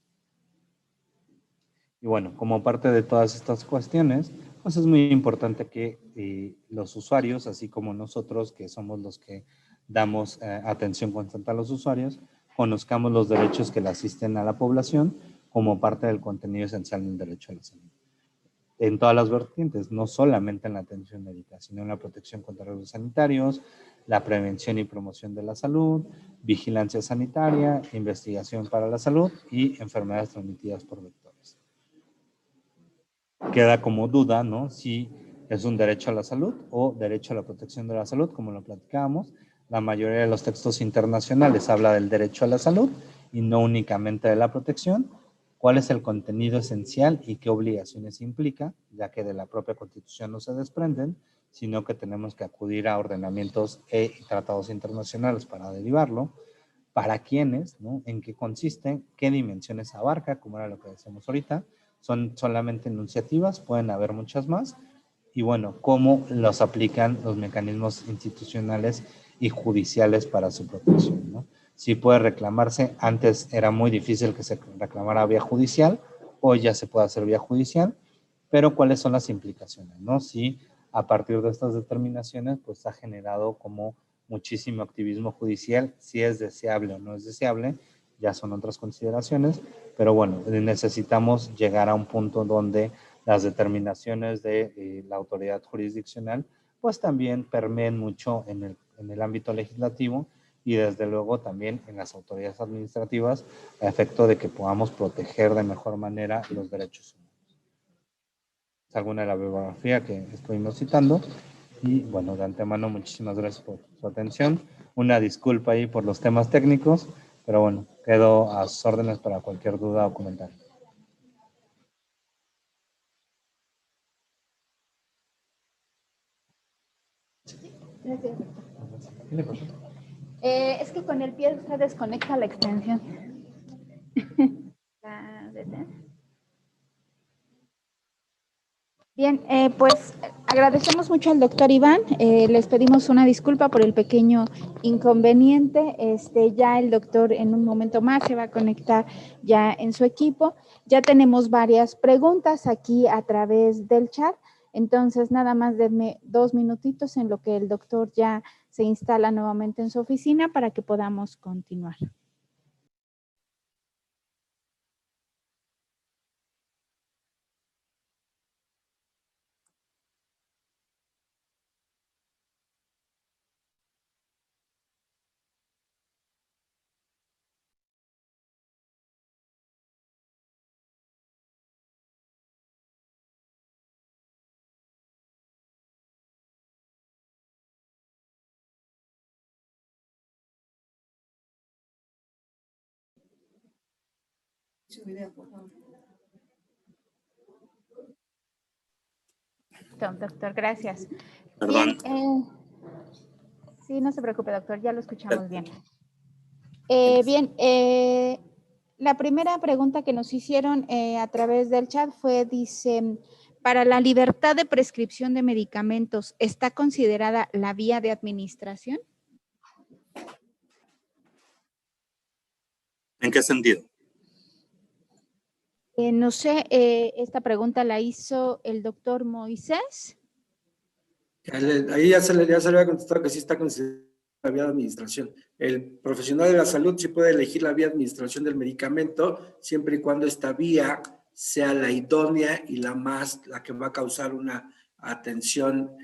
Y bueno, como parte de todas estas cuestiones, pues es muy importante que los usuarios, así como nosotros, que somos los que damos atención constante a los usuarios, conozcamos los derechos que le asisten a la población como parte del contenido esencial del derecho a la salud. En todas las vertientes, no solamente en la atención médica, sino en la protección contra riesgos sanitarios, la prevención y promoción de la salud, vigilancia sanitaria, investigación para la salud y enfermedades transmitidas por vectores. Queda como duda, ¿no? Si es un derecho a la salud o derecho a la protección de la salud, como lo platicábamos. La mayoría de los textos internacionales habla del derecho a la salud y no únicamente de la protección. ¿Cuál es el contenido esencial y qué obligaciones implica? Ya que de la propia Constitución no se desprenden, sino que tenemos que acudir a ordenamientos y tratados internacionales para derivarlo. ¿Para quiénes? ¿No? ¿En qué consiste? ¿Qué dimensiones abarca? Como era lo que decíamos ahorita. Son solamente enunciativas, pueden haber muchas más. Y bueno, ¿cómo los aplican los mecanismos institucionales y judiciales para su protección? ¿No? Si puede reclamarse, antes era muy difícil que se reclamara vía judicial, hoy ya se puede hacer vía judicial, pero ¿cuáles son las implicaciones? ¿No? Si a partir de estas determinaciones, pues ha generado como muchísimo activismo judicial, si es deseable o no es deseable, ya son otras consideraciones, pero bueno, necesitamos llegar a un punto donde las determinaciones de la autoridad jurisdiccional, pues también permeen mucho en el ámbito legislativo y desde luego también en las autoridades administrativas a efecto de que podamos proteger de mejor manera los derechos humanos. Es alguna de la bibliografía que estuvimos citando y bueno, de antemano muchísimas gracias por su atención. Una disculpa ahí por los temas técnicos, pero bueno, quedo a sus órdenes para cualquier duda o comentario. Gracias. Es que con el pie se desconecta la extensión. Bien, pues agradecemos mucho al doctor Iván. Les pedimos una disculpa por el pequeño inconveniente. Ya el doctor en un momento más se va a conectar ya en su equipo. Ya tenemos varias preguntas aquí a través del chat. Entonces, nada más denme 2 minutitos en lo que el doctor ya se instala nuevamente en su oficina para que podamos continuar. Su video, por favor. Doctor, gracias. Perdón. Bien, sí, no se preocupe, doctor, ya lo escuchamos bien. Bien, la primera pregunta que nos hicieron a través del chat fue, dice, para la libertad de prescripción de medicamentos, ¿está considerada la vía de administración? ¿En qué sentido? No sé, esta pregunta la hizo el doctor Moisés. Ahí ya se le había contestado que sí está considerada la vía de administración. El profesional de la salud sí puede elegir la vía de administración del medicamento siempre y cuando esta vía sea la idónea y la que va a causar una atención,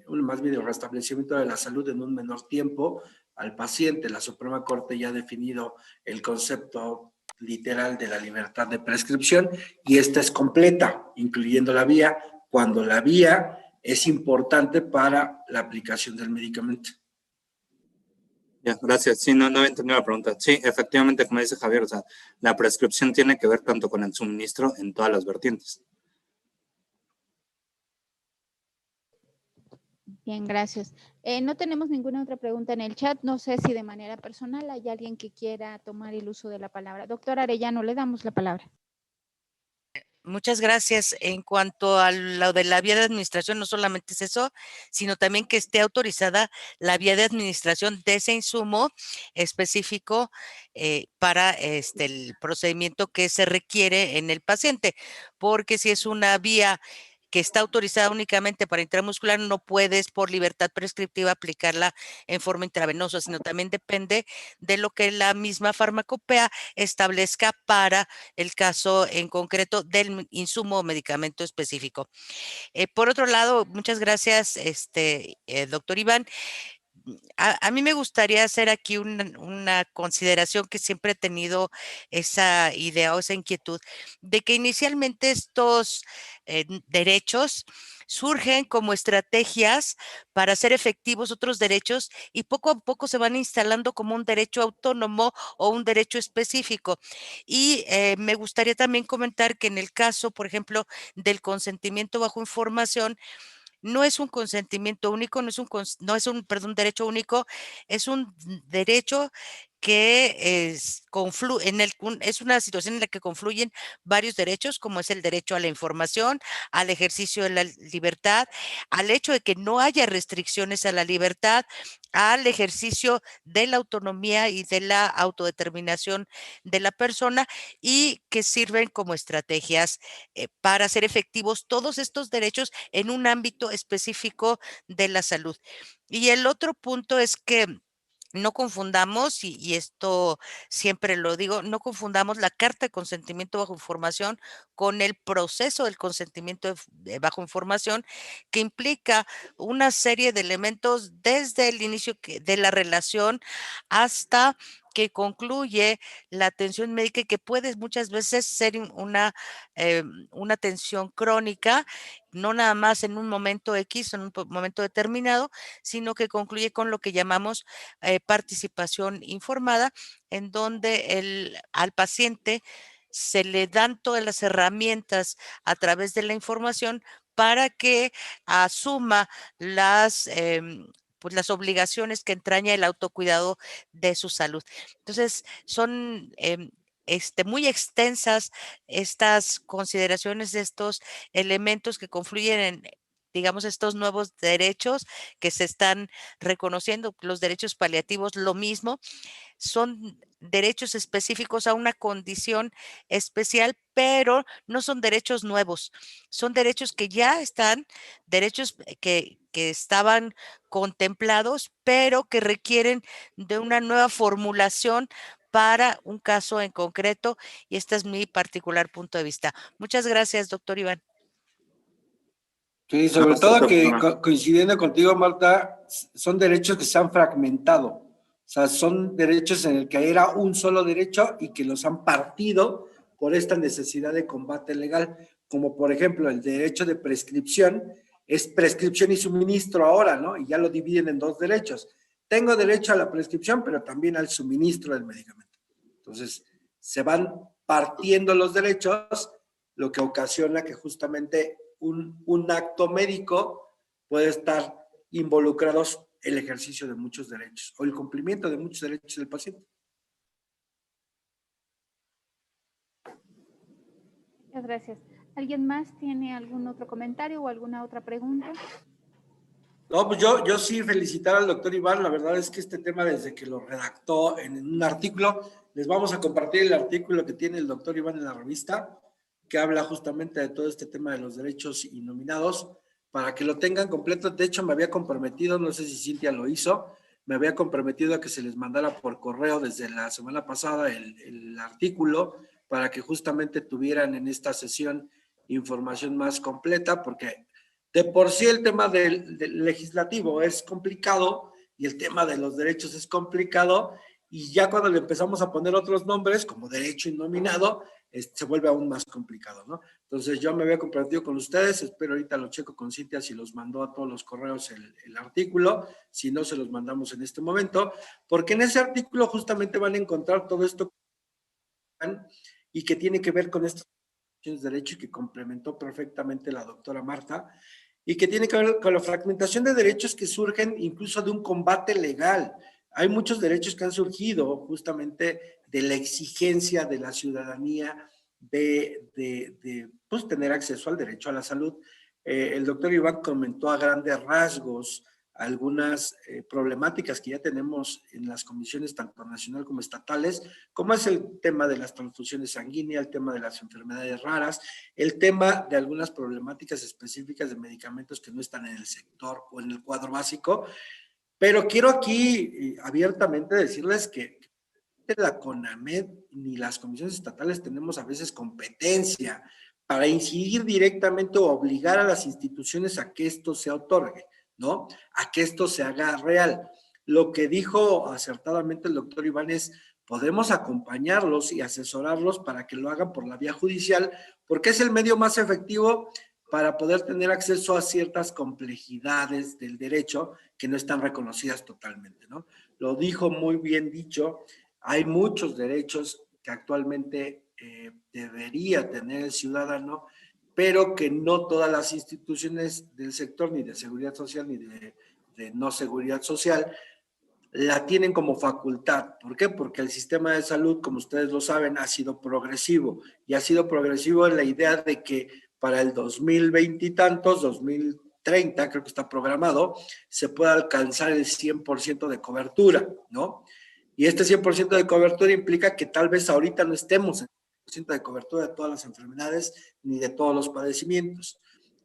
más bien el restablecimiento de la salud en un menor tiempo al paciente. La Suprema Corte ya ha definido el concepto literal de la libertad de prescripción y esta es completa, incluyendo la vía, cuando la vía es importante para la aplicación del medicamento. Ya, gracias. Sí, no había entendido la pregunta. Sí, efectivamente, como dice Javier, o sea, la prescripción tiene que ver tanto con el suministro en todas las vertientes. Bien, gracias. No tenemos ninguna otra pregunta en el chat. No sé si de manera personal hay alguien que quiera tomar el uso de la palabra. Doctor Arellano, le damos la palabra. Muchas gracias. En cuanto a lo de la vía de administración, no solamente es eso, sino también que esté autorizada la vía de administración de ese insumo específico para el procedimiento que se requiere en el paciente, porque si es una vía que está autorizada únicamente para intramuscular, no puedes por libertad prescriptiva aplicarla en forma intravenosa, sino también depende de lo que la misma farmacopea establezca para el caso en concreto del insumo o medicamento específico. Por otro lado, muchas gracias, doctor Iván. A mí me gustaría hacer aquí una consideración que siempre he tenido esa idea o esa inquietud de que inicialmente estos derechos surgen como estrategias para hacer efectivos otros derechos y poco a poco se van instalando como un derecho autónomo o un derecho específico. Y me gustaría también comentar que en el caso, por ejemplo, del consentimiento bajo información, no es un consentimiento único, no es un, perdón, derecho único, es un derecho que es una situación en la que confluyen varios derechos, como es el derecho a la información, al ejercicio de la libertad, al hecho de que no haya restricciones a la libertad, al ejercicio de la autonomía y de la autodeterminación de la persona y que sirven como estrategias para hacer efectivos todos estos derechos en un ámbito específico de la salud. Y el otro punto es que no confundamos, y esto siempre lo digo, no confundamos la carta de consentimiento bajo información con el proceso del consentimiento bajo información, que implica una serie de elementos desde el inicio de la relación hasta que concluye la atención médica y que puede muchas veces ser una atención crónica, no nada más en un momento X, en un momento determinado, sino que concluye con lo que llamamos participación informada, en donde al paciente se le dan todas las herramientas a través de la información para que asuma pues las obligaciones que entraña el autocuidado de su salud. Entonces, son muy extensas estas consideraciones de estos elementos que confluyen en, digamos, estos nuevos derechos que se están reconociendo. Los derechos paliativos, lo mismo, son derechos específicos a una condición especial, pero no son derechos nuevos, son derechos que ya están, derechos que estaban contemplados, pero que requieren de una nueva formulación para un caso en concreto, y este es mi particular punto de vista. Muchas gracias, doctor Iván. Sí, sobre todo que coincidiendo contigo, Marta, son derechos que se han fragmentado. O sea, son derechos en el que era un solo derecho y que los han partido por esta necesidad de combate legal, como por ejemplo el derecho de prescripción, es prescripción y suministro ahora, ¿no? Y ya lo dividen en dos derechos. Tengo derecho a la prescripción, pero también al suministro del medicamento. Entonces, se van partiendo los derechos, lo que ocasiona que justamente un acto médico puede estar involucrados el ejercicio de muchos derechos o el cumplimiento de muchos derechos del paciente. Muchas gracias. ¿Alguien más tiene algún otro comentario o alguna otra pregunta? No, pues yo sí felicitar al doctor Iván. La verdad es que este tema, desde que lo redactó en un artículo, les vamos a compartir el artículo que tiene el doctor Iván en la revista, que habla justamente de todo este tema de los derechos innominados, para que lo tengan completo. De hecho, me había comprometido, no sé si Cintia lo hizo, me había comprometido a que se les mandara por correo desde la semana pasada el artículo, para que justamente tuvieran en esta sesión información más completa, porque de por sí el tema del legislativo es complicado y el tema de los derechos es complicado, y ya cuando le empezamos a poner otros nombres como derecho innominado, se vuelve aún más complicado, ¿no? Entonces yo me había comprometido con ustedes, espero ahorita lo checo con Cintia si los mandó a todos los correos el artículo, si no se los mandamos en este momento, porque en ese artículo justamente van a encontrar todo esto y que tiene que ver con estos derechos que complementó perfectamente la doctora Marta, y que tiene que ver con la fragmentación de derechos que surgen incluso de un combate legal. Hay muchos derechos que han surgido justamente de la exigencia de la ciudadanía pues, tener acceso al derecho a la salud. El doctor Iván comentó a grandes rasgos algunas problemáticas que ya tenemos en las comisiones tanto nacional como estatales, como es el tema de las transfusiones sanguíneas, el tema de las enfermedades raras, el tema de algunas problemáticas específicas de medicamentos que no están en el sector o en el cuadro básico. Pero quiero aquí abiertamente decirles que la CONAMED ni las comisiones estatales tenemos a veces competencia para incidir directamente o obligar a las instituciones a que esto se otorgue, ¿no? A que esto se haga real. Lo que dijo acertadamente el doctor Iván es, podemos acompañarlos y asesorarlos para que lo hagan por la vía judicial, porque es el medio más efectivo para poder tener acceso a ciertas complejidades del derecho que no están reconocidas totalmente, ¿no? Lo dijo muy bien dicho, hay muchos derechos que actualmente debería tener el ciudadano, pero que no todas las instituciones del sector, ni de seguridad social, ni de no seguridad social, la tienen como facultad. ¿Por qué? Porque el sistema de salud, como ustedes lo saben, ha sido progresivo, y ha sido progresivo en la idea de que para el 2020 y tantos, 2030, creo que está programado, se pueda alcanzar el 100% de cobertura, ¿no? Y este 100% de cobertura implica que tal vez ahorita no estemos en el 100% de cobertura de todas las enfermedades ni de todos los padecimientos,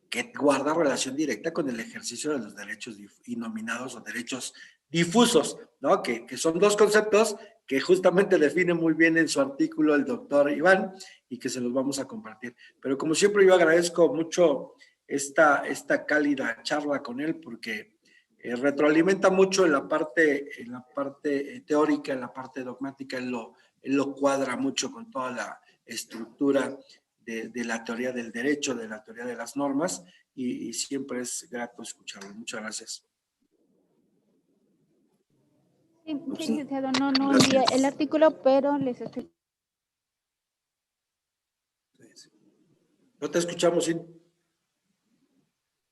que guarda relación directa con el ejercicio de los derechos innominados o derechos difusos, ¿no? Que son dos conceptos que justamente define muy bien en su artículo el doctor Iván y que se los vamos a compartir. Pero como siempre yo agradezco mucho esta cálida charla con él porque retroalimenta mucho en la parte teórica, en la parte dogmática, él lo cuadra mucho con toda la estructura de la teoría del derecho, de la teoría de las normas, y siempre es grato escucharlo. Muchas gracias. Sí, licenciado, no envié el artículo, pero les estoy... No te escuchamos, ¿sí?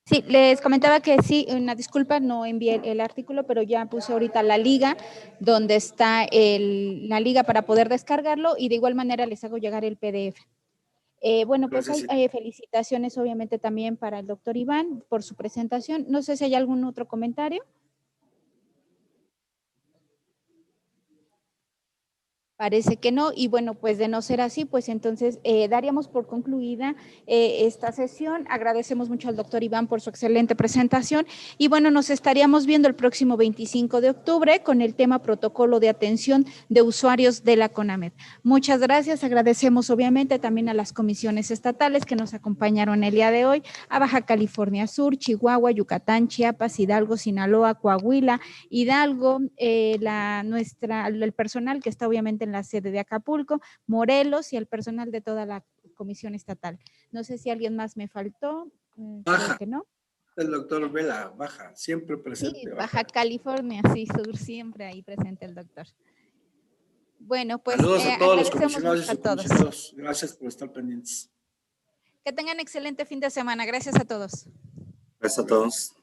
Sí, les comentaba que sí, una disculpa, no envié el artículo, pero ya puse ahorita la liga, donde está la liga para poder descargarlo, y de igual manera les hago llegar el PDF. Bueno, pues hay felicitaciones obviamente también para el doctor Iván por su presentación. No sé si hay algún otro comentario. Parece que no, y bueno, pues de no ser así, pues entonces daríamos por concluida esta sesión. Agradecemos mucho al doctor Iván por su excelente presentación, y bueno, nos estaríamos viendo el próximo 25 de octubre con el tema protocolo de atención de usuarios de la CONAMED. Muchas gracias, agradecemos obviamente también a las comisiones estatales que nos acompañaron el día de hoy, a Baja California Sur, Chihuahua, Yucatán, Chiapas, Hidalgo, Sinaloa, Coahuila, Hidalgo, el personal que está obviamente en la sede de Acapulco, Morelos, y el personal de toda la comisión estatal. No sé si alguien más me faltó. Baja. Que no. El doctor Vela, Baja, siempre presente. Sí, Baja California, sí, Sur, siempre ahí presente el doctor. Bueno, pues saludos a todos los comisionados a todos. Gracias por estar pendientes. Que tengan excelente fin de semana. Gracias a todos. Gracias a todos.